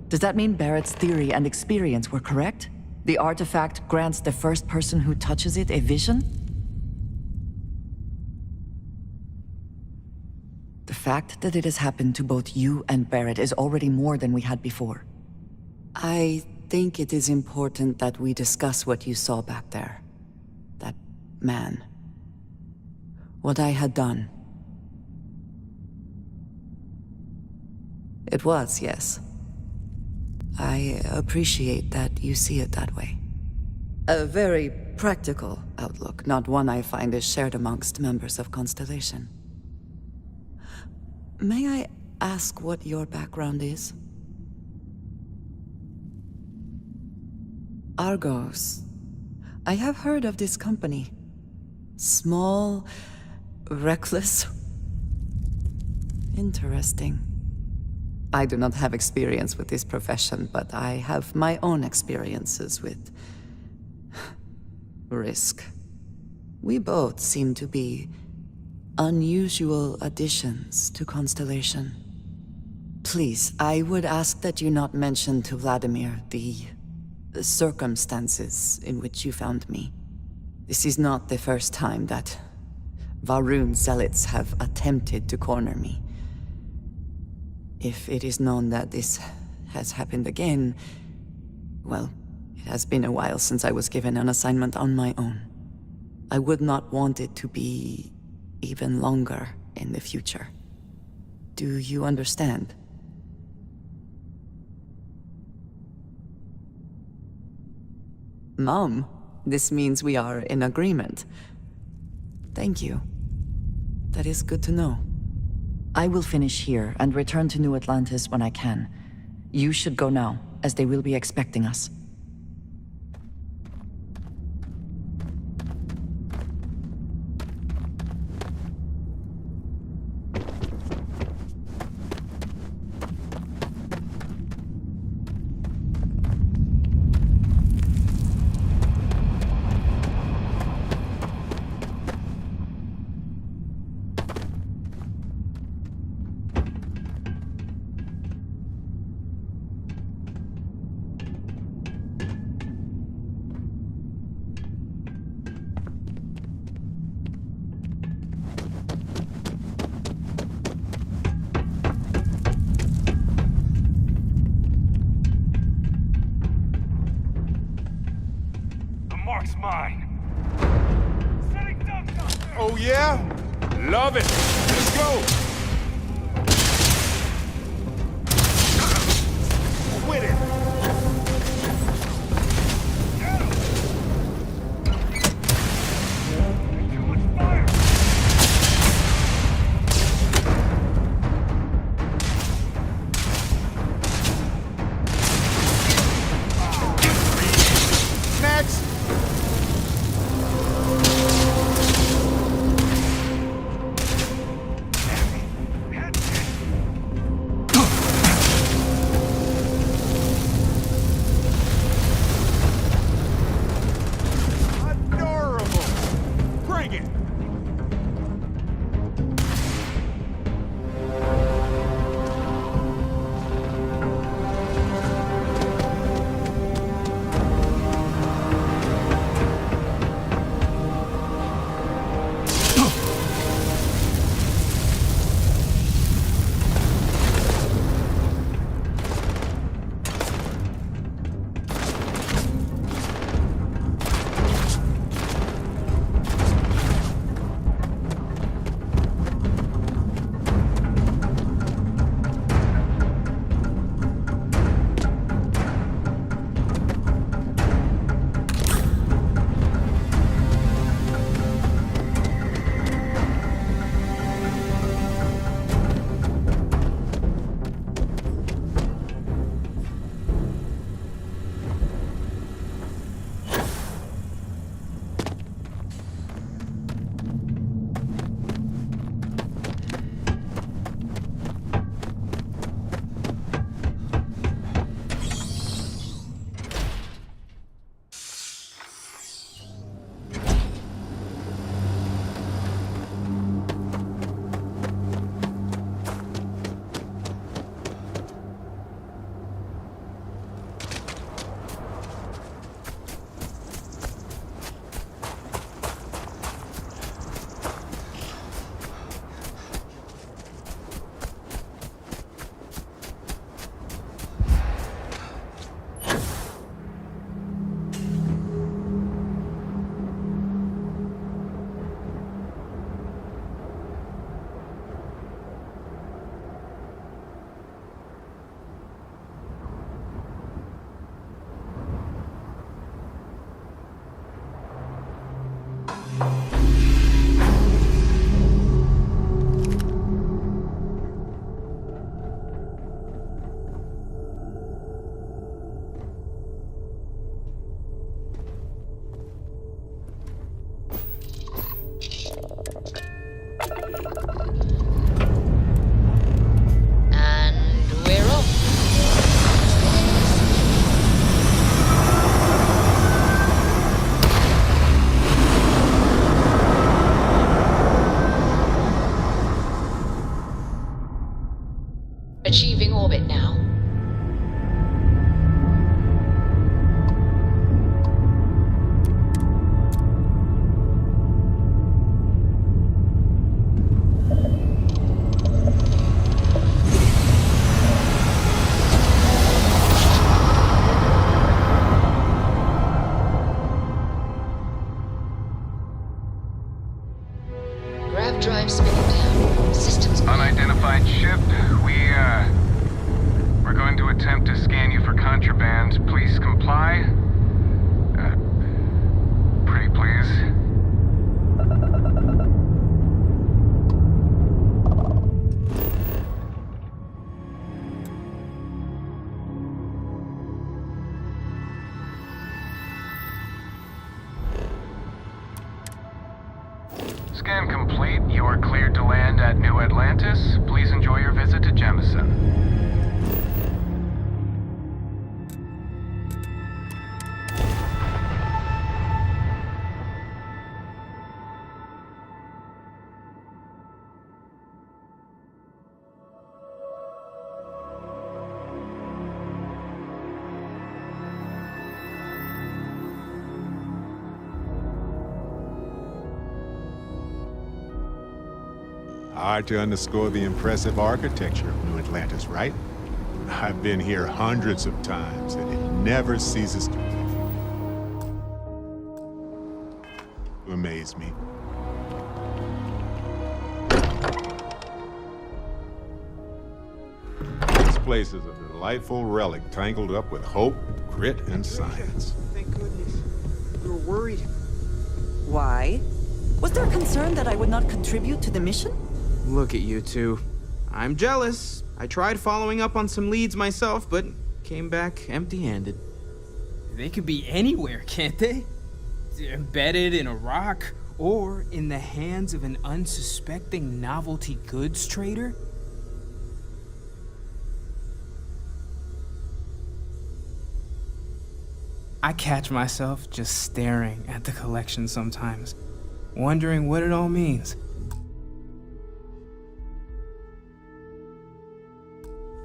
Does that mean Barrett's theory and experience were correct? The artifact grants the first person who touches it a vision? The fact that it has happened to both you and Barrett is already more than we had before. I think it is important that we discuss what you saw back there. That man. What I had done. It was, yes. I appreciate that you see it that way. A very practical outlook, not one I find is shared amongst members of Constellation. May I ask what your background is? Argos. I have heard of this company. Small, reckless. Interesting. I do not have experience with this profession, but I have my own experiences with risk. We both seem to be unusual additions to Constellation. Please, I would ask that you not mention to Vladimir the circumstances in which you found me. This is not the first time that Varun zealots have attempted to corner me. If it is known that this has happened again, well, it has been a while since I was given an assignment on my own. I would not want it to be even longer in the future. Do you understand? Mom, this means we are in agreement. Thank you. That is good to know. I will finish here and return to New Atlantis when I can. You should go now, as they will be expecting us. Mark's mine. Oh yeah? Love it. Let's go. With it. Next. Enemy orbit now. Grav drive spinning down. Systems Unidentified ship. We're going to attempt to scan you for contraband. Please comply. Pretty please. Scan complete. You are cleared to land at New Atlantis. Please enjoy your visit to Jemison. Hard to underscore the impressive architecture of New Atlantis, right? I've been here hundreds of times, and it never ceases to amaze me. This place is a delightful relic tangled up with hope, grit, and science. Thank goodness. We were worried. Why? Was there a concern that I would not contribute to the mission? Look at you two. I'm jealous. I tried following up on some leads myself, but came back empty-handed. They could be anywhere, can't they? Embedded in a rock, or in the hands of an unsuspecting novelty goods trader? I catch myself just staring at the collection sometimes, wondering what it all means.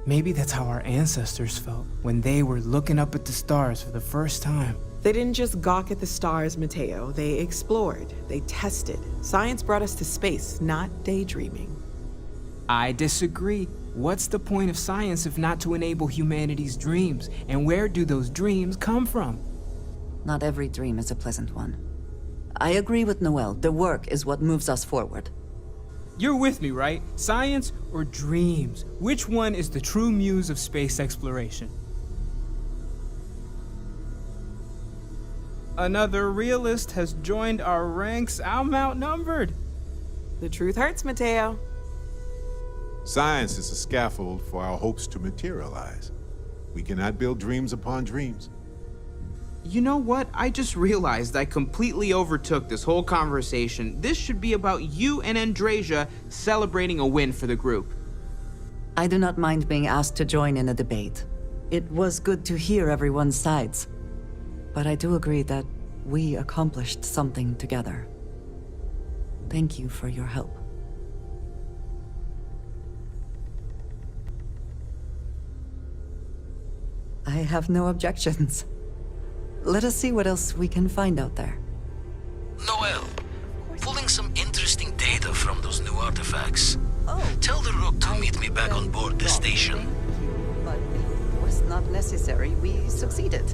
Maybe that's how our ancestors felt when they were looking up at the stars for the first time. They didn't just gawk at the stars, Mateo. They explored. They tested. Science brought us to space, not daydreaming. I disagree. What's the point of science if not to enable humanity's dreams? And where do those dreams come from? Not every dream is a pleasant one. I agree with Noel. The work is what moves us forward. You're with me, right? Science or dreams? Which one is the true muse of space exploration? Another realist has joined our ranks. I'm outnumbered. The truth hurts, Mateo. Science is a scaffold for our hopes to materialize. We cannot build dreams upon dreams. You know what? I just realized I completely overtook this whole conversation. This should be about you and Andrasia celebrating a win for the group. I do not mind being asked to join in a debate. It was good to hear everyone's sides. But I do agree that we accomplished something together. Thank you for your help. I have no objections. Let us see what else we can find out there. Noel, pulling some interesting data from those new artifacts. Tell the Rook to meet me back on board the station. But it was not necessary. We succeeded.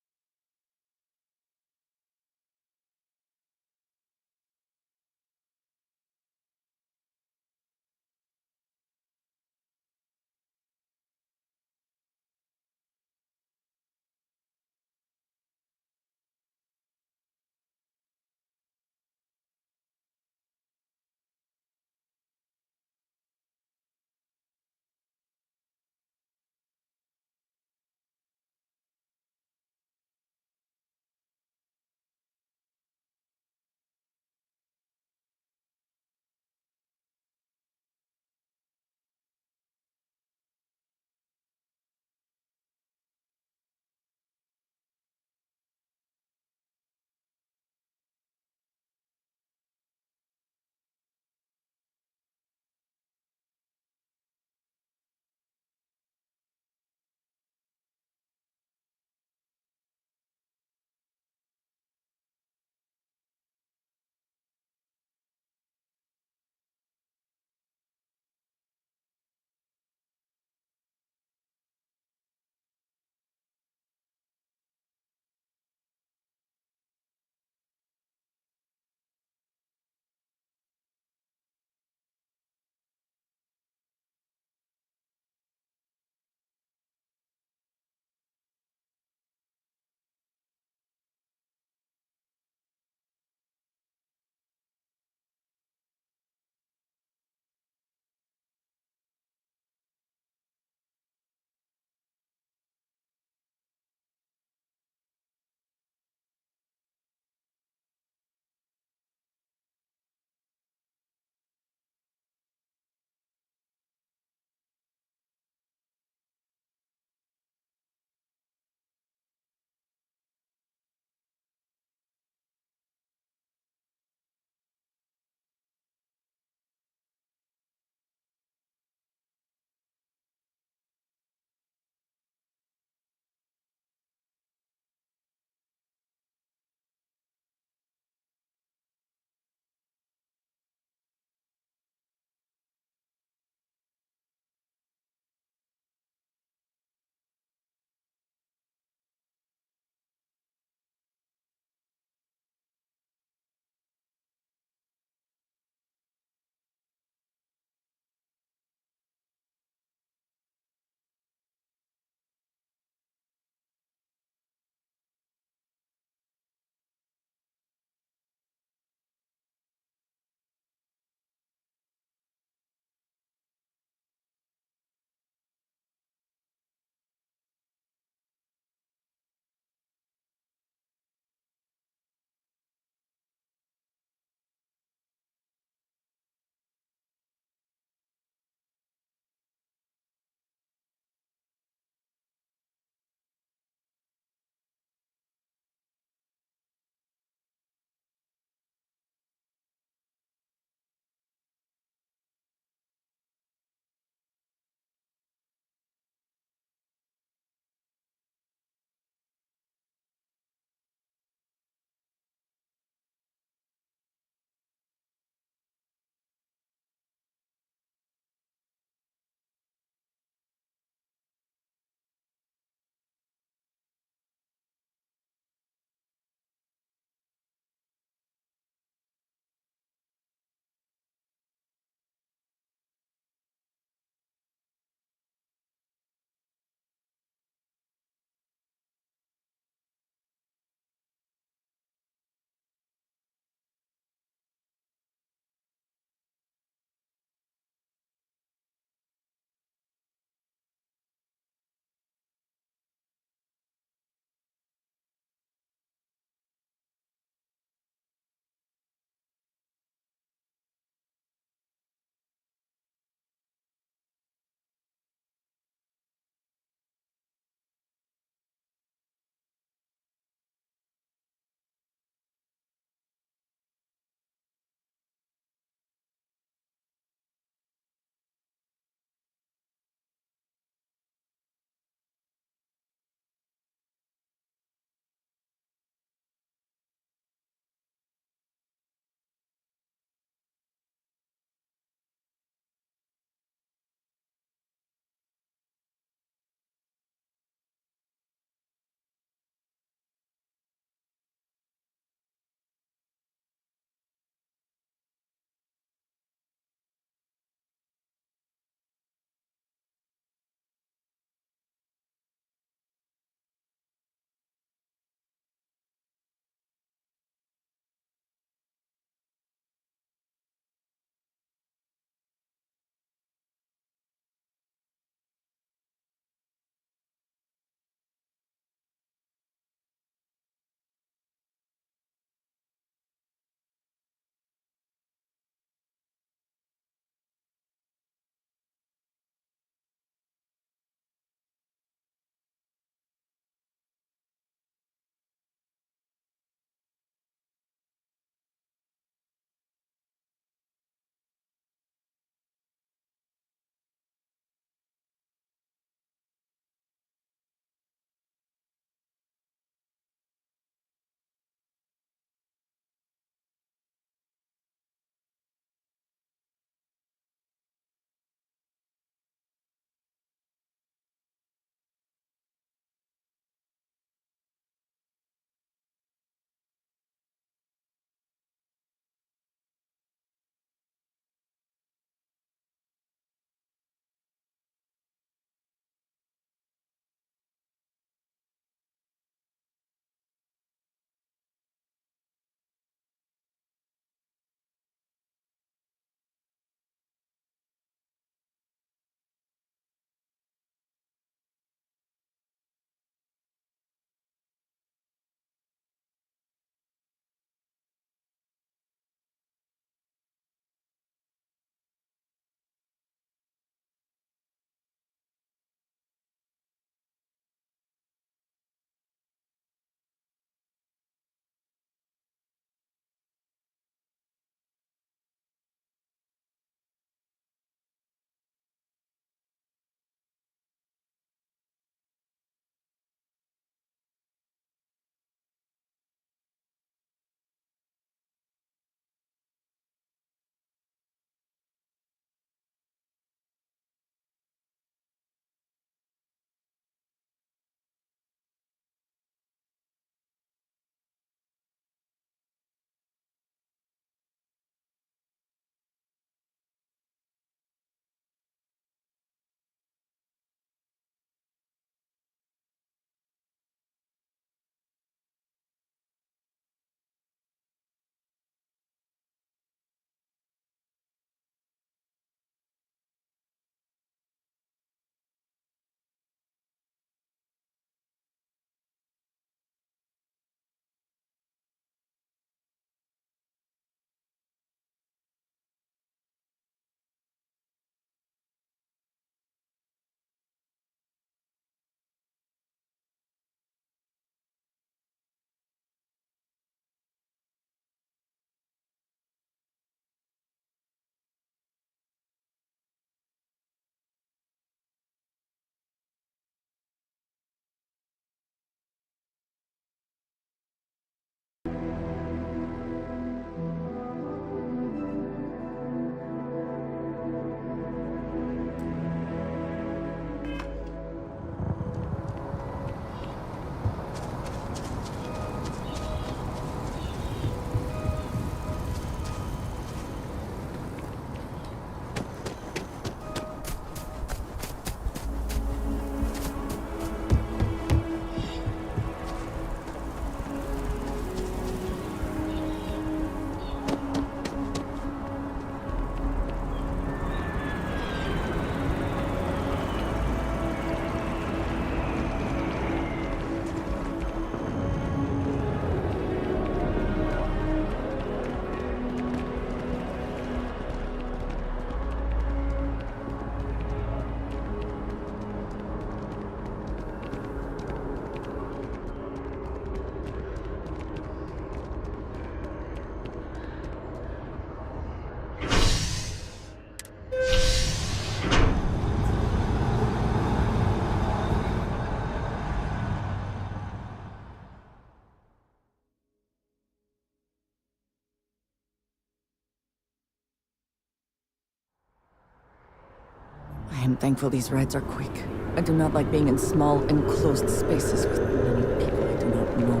I am thankful these rides are quick. I do not like being in small, enclosed spaces with many people I do not know.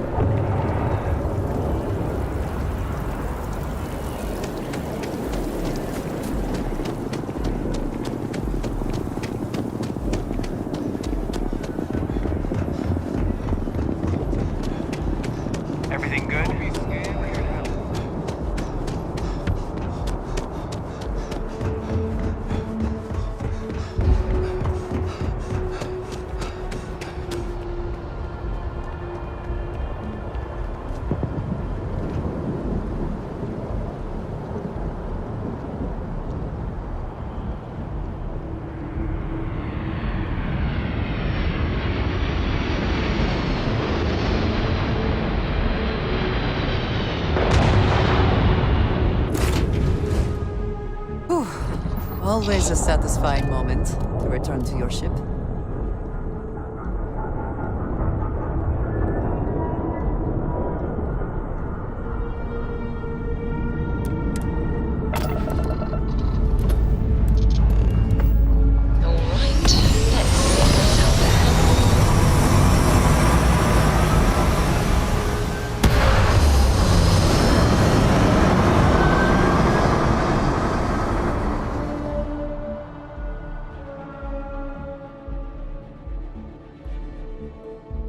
Everything good? Always a satisfying moment to return to your ship.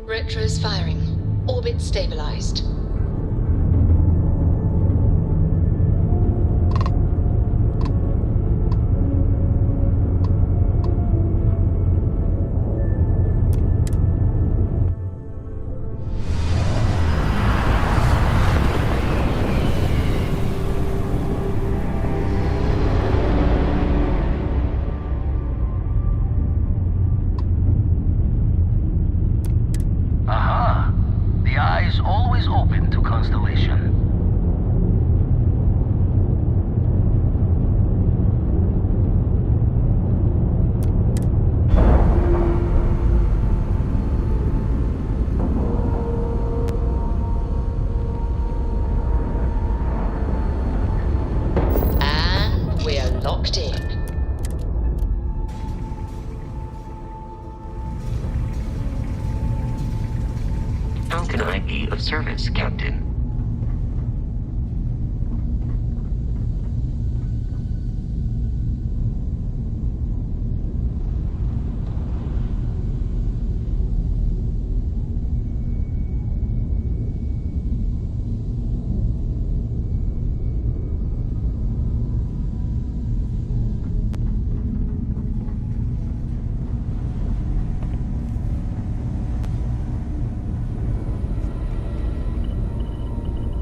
Retros firing. Orbit stabilized. Aha! The eye is always open to Constellation. And we're locked in. How can I be of service, Captain?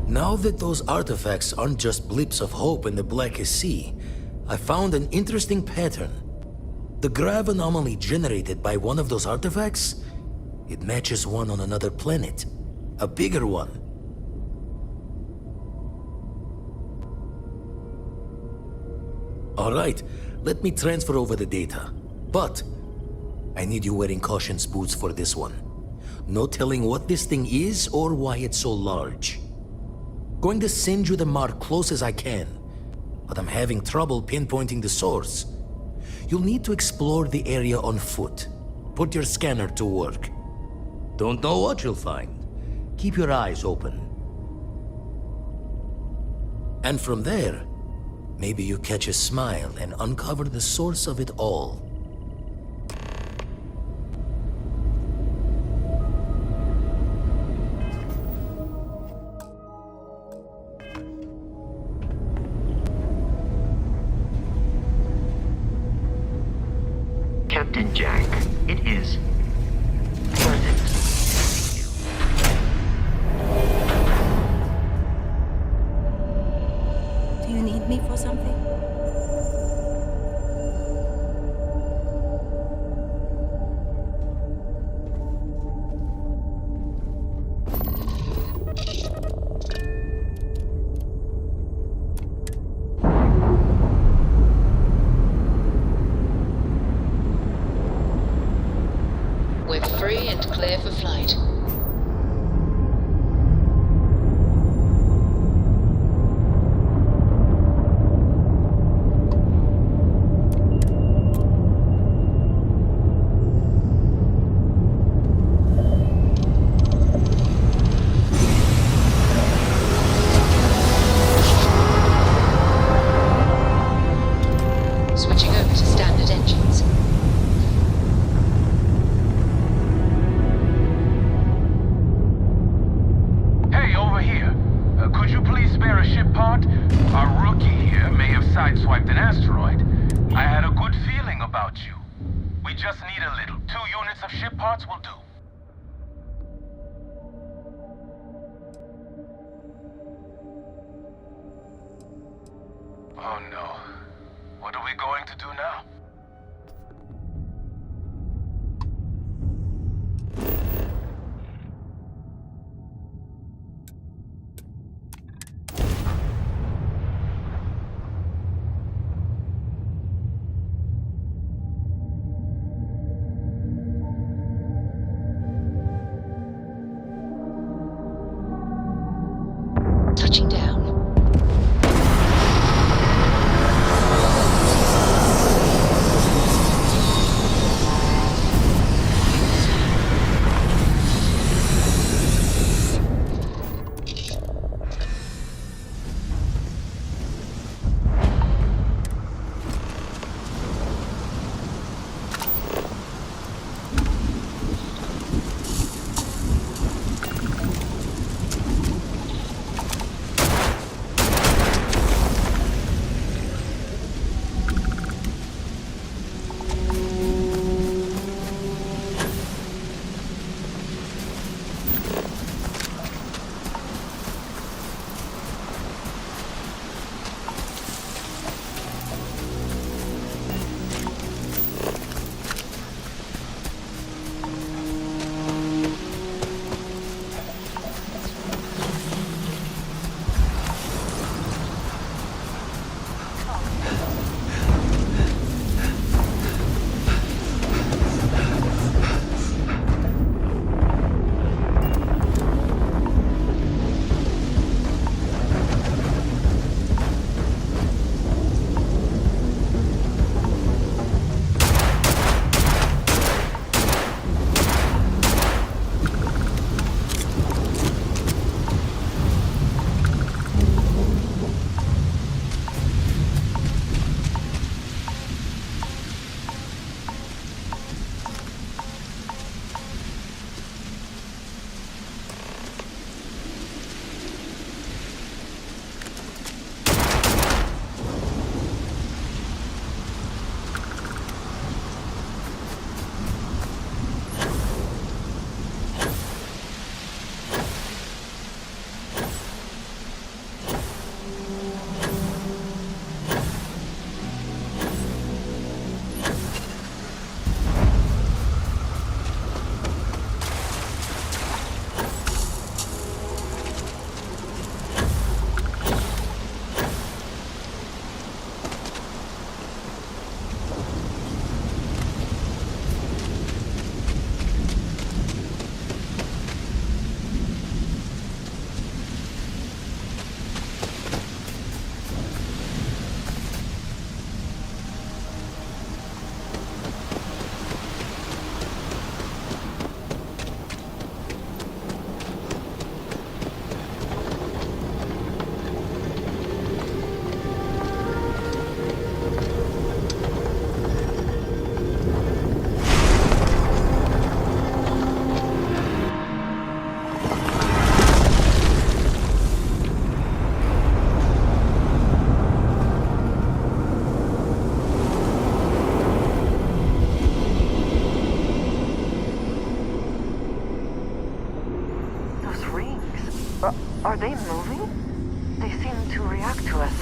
Now that those artifacts aren't just blips of hope in the blackest sea, I found an interesting pattern. The grav anomaly generated by one of those artifacts, it matches one on another planet. A bigger one. Alright, let me transfer over the data. But I need you wearing caution's boots for this one. No telling what this thing is or why it's so large. Going to send you the mark close as I can, but I'm having trouble pinpointing the source. You'll need to explore the area on foot. Put your scanner to work. Don't know what you'll find. Keep your eyes open. And from there, maybe you catch a smile and uncover the source of it all. Captain Jack, it is pleasant. Do you need me for something? We're free and clear for flight. spare a ship part? Our rookie here may have sideswiped an asteroid. I had a good feeling about you. We just need a little. 2 units of ship parts will do. Oh no. What are we going to do now? Touching down. Are they moving? They seem to react to us.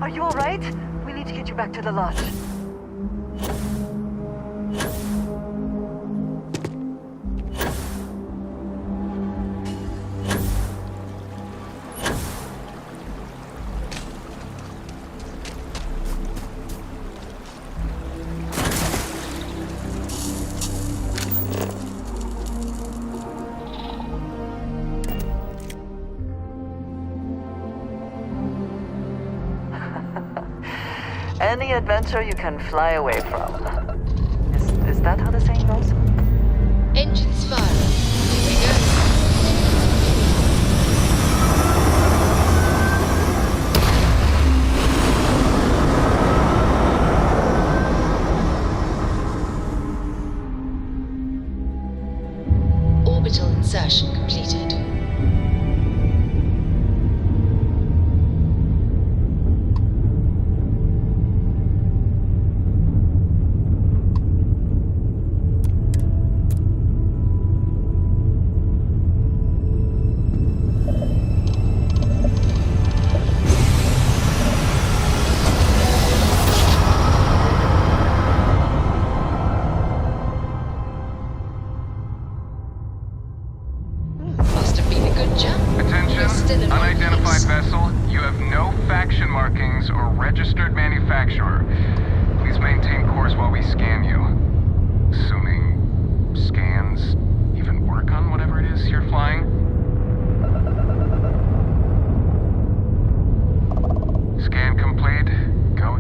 Are you alright? We need to get you back to the lodge. Any adventure you can fly away from. Is that how the saying goes? Engines firing. Here we go. Orbital insertion completed. Unidentified vessel, you have no faction markings or registered manufacturer. Please maintain course while we scan you. Assuming scans even work on whatever it is you're flying. Scan complete. Go.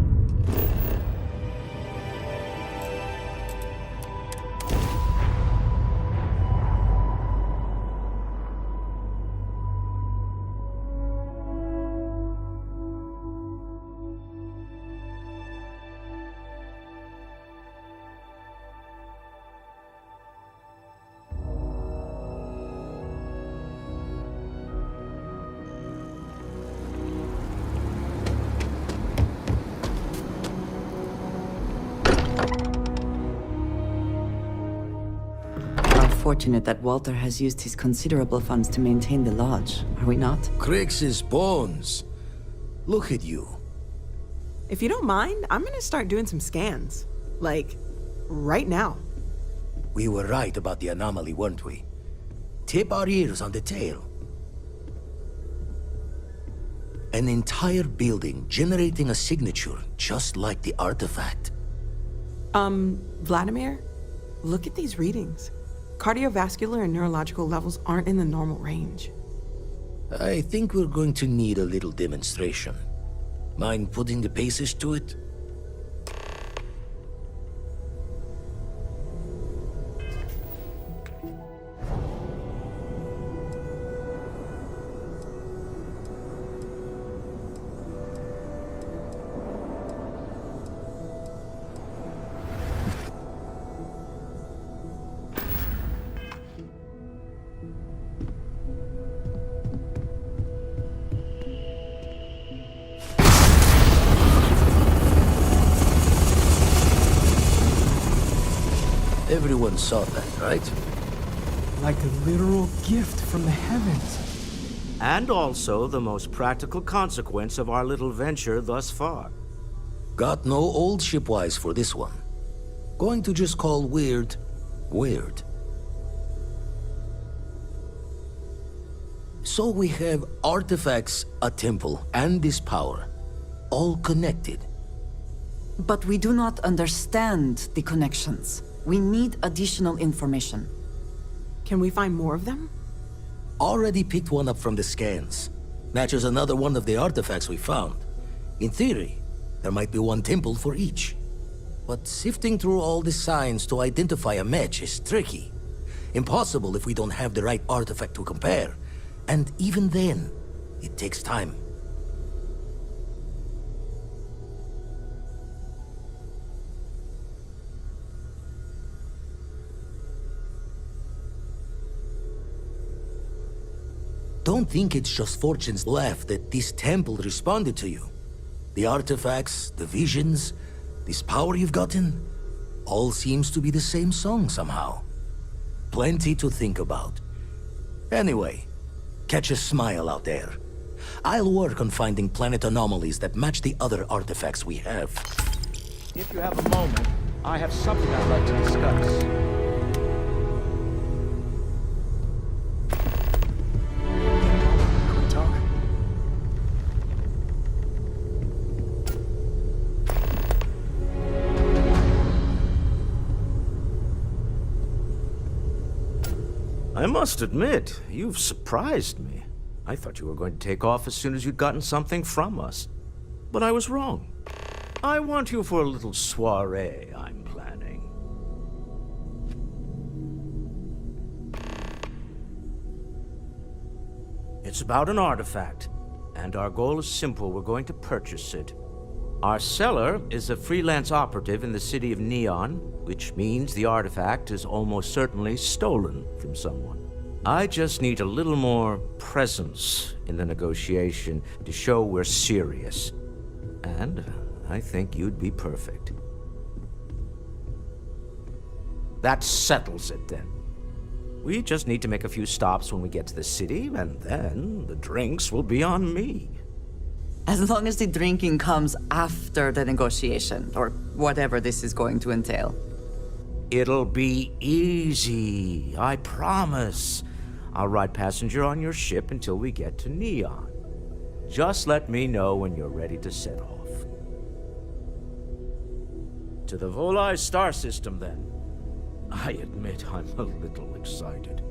Fortunate that Walter has used his considerable funds to maintain the lodge, are we not? Crix's bones. Look at you. If you don't mind, I'm gonna start doing some scans. Like, right now. We were right about the anomaly, weren't we? Tip our ears on the tail. An entire building generating a signature just like the artifact. Vladimir, look at these readings. Cardiovascular and neurological levels aren't in the normal range. I think we're going to need a little demonstration. Mind putting the paces to it? Everyone saw that, right? Like a literal gift from the heavens. And also the most practical consequence of our little venture thus far. Got no old shipwise for this one. Going to just call weird, weird. So we have artifacts, a temple, and this power. All connected. But we do not understand the connections. We need additional information. Can we find more of them? Already picked one up from the scans. Matches another one of the artifacts we found. In theory, there might be one temple for each. But sifting through all the signs to identify a match is tricky. Impossible if we don't have the right artifact to compare. And even then, it takes time. Don't think it's just fortunes left that this temple responded to you. The artifacts, the visions, this power you've gotten, all seems to be the same song somehow. Plenty to think about. Anyway, catch a smile out there. I'll work on finding planet anomalies that match the other artifacts we have. If you have a moment, I have something I'd like to discuss. Can we talk? I must admit, you've surprised me. I thought you were going to take off as soon as you'd gotten something from us. But I was wrong. I want you for a little soiree I'm planning. It's about an artifact, and our goal is simple. We're going to purchase it. Our seller is a freelance operative in the city of Neon, which means the artifact is almost certainly stolen from someone. I just need a little more presence in the negotiation to show we're serious. And I think you'd be perfect. That settles it then. We just need to make a few stops when we get to the city, and then the drinks will be on me. As long as the drinking comes after the negotiation, or whatever this is going to entail. It'll be easy, I promise. I'll ride passenger on your ship until we get to Neon. Just let me know when you're ready to set off. To the Volai star system, then. I admit I'm a little excited.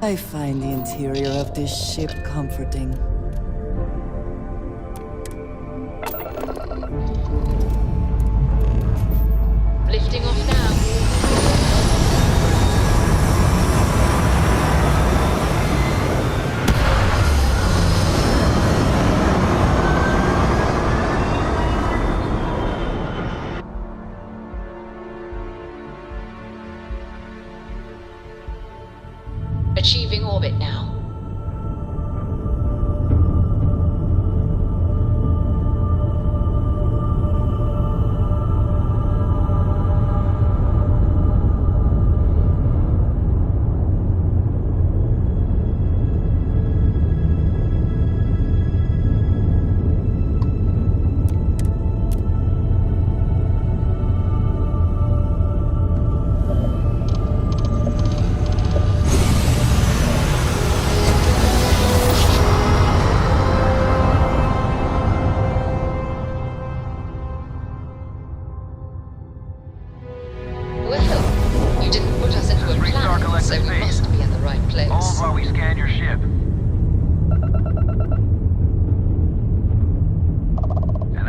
I find the interior of this ship comforting. Lifting off now. Achieving orbit now.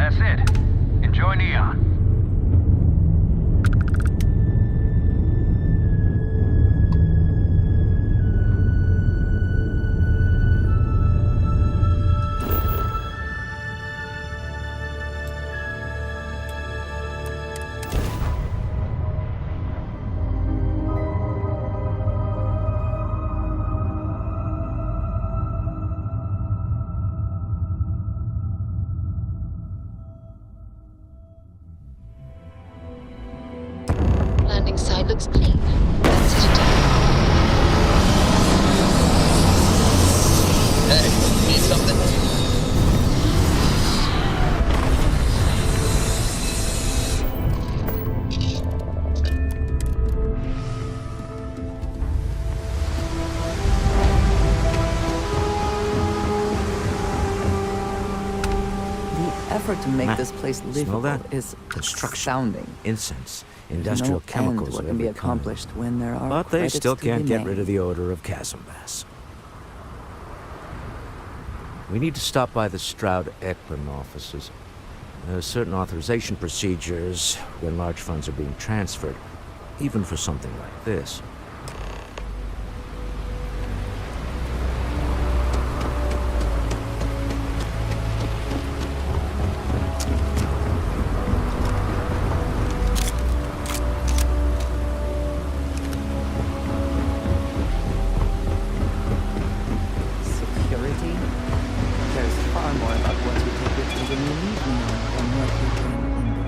That's it. Enjoy Neon. Landing side looks clean. Let's sit down. Hey, need something? The effort to make Matt, this place smell livable that? is Construction, astounding. incense, There's industrial no chemicals end what of can be every kind. accomplished when there are But they credits still to be can't get made. rid of the odor of chasm bass. We need to stop by the Stroud-Eklund offices. There are certain authorization procedures when large funds are being transferred, even for something like this. Security? There's far more about what you take with you when you leave me than what you bring into it.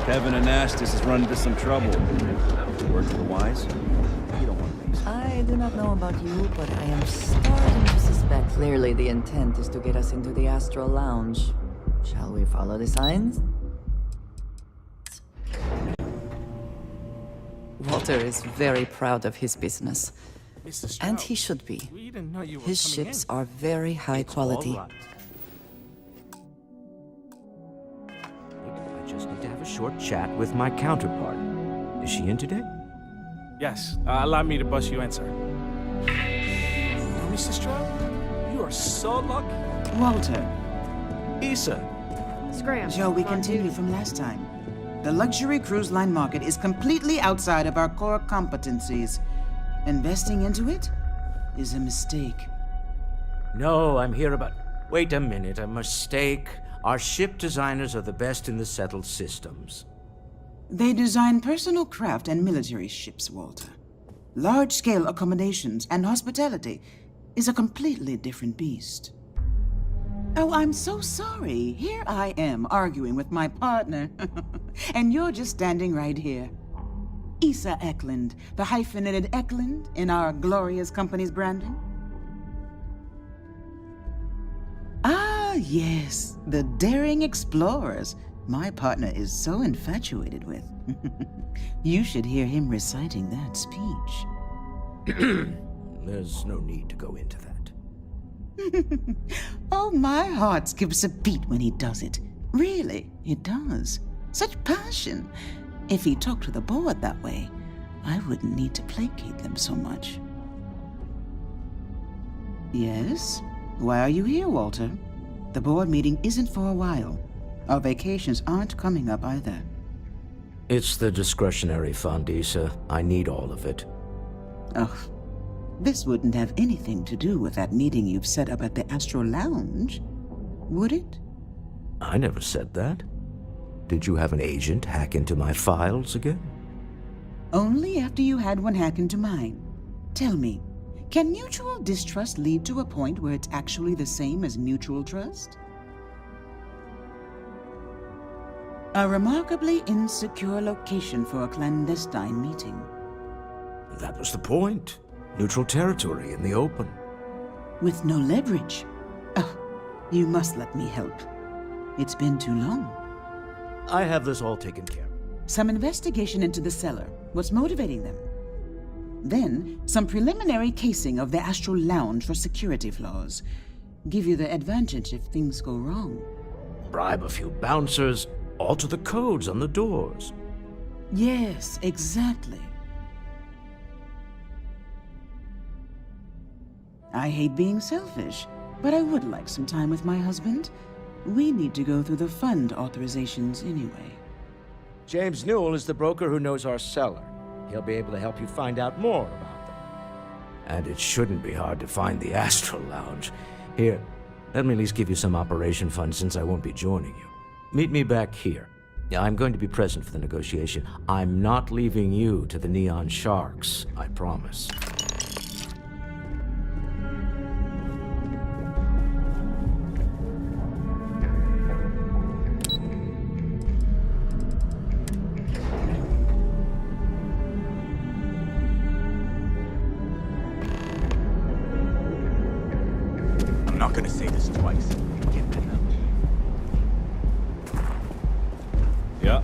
Kevin Anastas has run into some trouble. Word to the wise? You don't want to. I do not know about you, but I am starting to suspect. Clearly, the intent is to get us into the Astral Lounge. Shall we follow the signs? Walter is very proud of his business. And he should be. His ships are very high quality. I just need to have a short chat with my counterpart. Is she in today? Yes, allow me to bust you in, sir. Oh, Mr. Stroud, you are so lucky. Walter. Issa. Scram. Joe, we continue from last time. The luxury cruise line market is completely outside of our core competencies. Investing into it is a mistake. No, I'm here about... Wait a minute, a mistake. Our ship designers are the best in the settled systems. They design personal craft and military ships, Walter. Large-scale accommodations and hospitality is a completely different beast. Oh, I'm so sorry. Here I am arguing with my partner. And you're just standing right here. Issa Eklund, the hyphenated Eklund in our glorious company's branding. Ah, yes, the daring explorers my partner is so infatuated with. You should hear him reciting that speech. There's no need to go into that. Oh, my heart skips a beat when he does it. Really, it does. Such passion. If he talked to the board that way, I wouldn't need to placate them so much. Yes? Why are you here, Walter? The board meeting isn't for a while. Our vacations aren't coming up either. It's the discretionary fund, Issa. I need all of it. Ugh. This wouldn't have anything to do with that meeting you've set up at the Astro Lounge, would it? I never said that. Did you have an agent hack into my files again? Only after you had one hack into mine. Tell me, can mutual distrust lead to a point where it's actually the same as mutual trust? A remarkably insecure location for a clandestine meeting. That was the point. Neutral territory in the open. With no leverage. Oh, you must let me help. It's been too long. I have this all taken care of. Some investigation into the cellar. What's motivating them? Then, some preliminary casing of the Astral Lounge for security flaws. Give you the advantage if things go wrong. Bribe a few bouncers, alter the codes on the doors. Yes, exactly. I hate being selfish, but I would like some time with my husband. We need to go through the fund authorizations anyway. James Newell is the broker who knows our cellar. He'll be able to help you find out more about them. And it shouldn't be hard to find the Astral Lounge. Here, let me at least give you some operation funds since I won't be joining you. Meet me back here. I'm going to be present for the negotiation. I'm not leaving you to the Neon Sharks, I promise. I'm not gonna say this twice. Get rid of them. Yeah.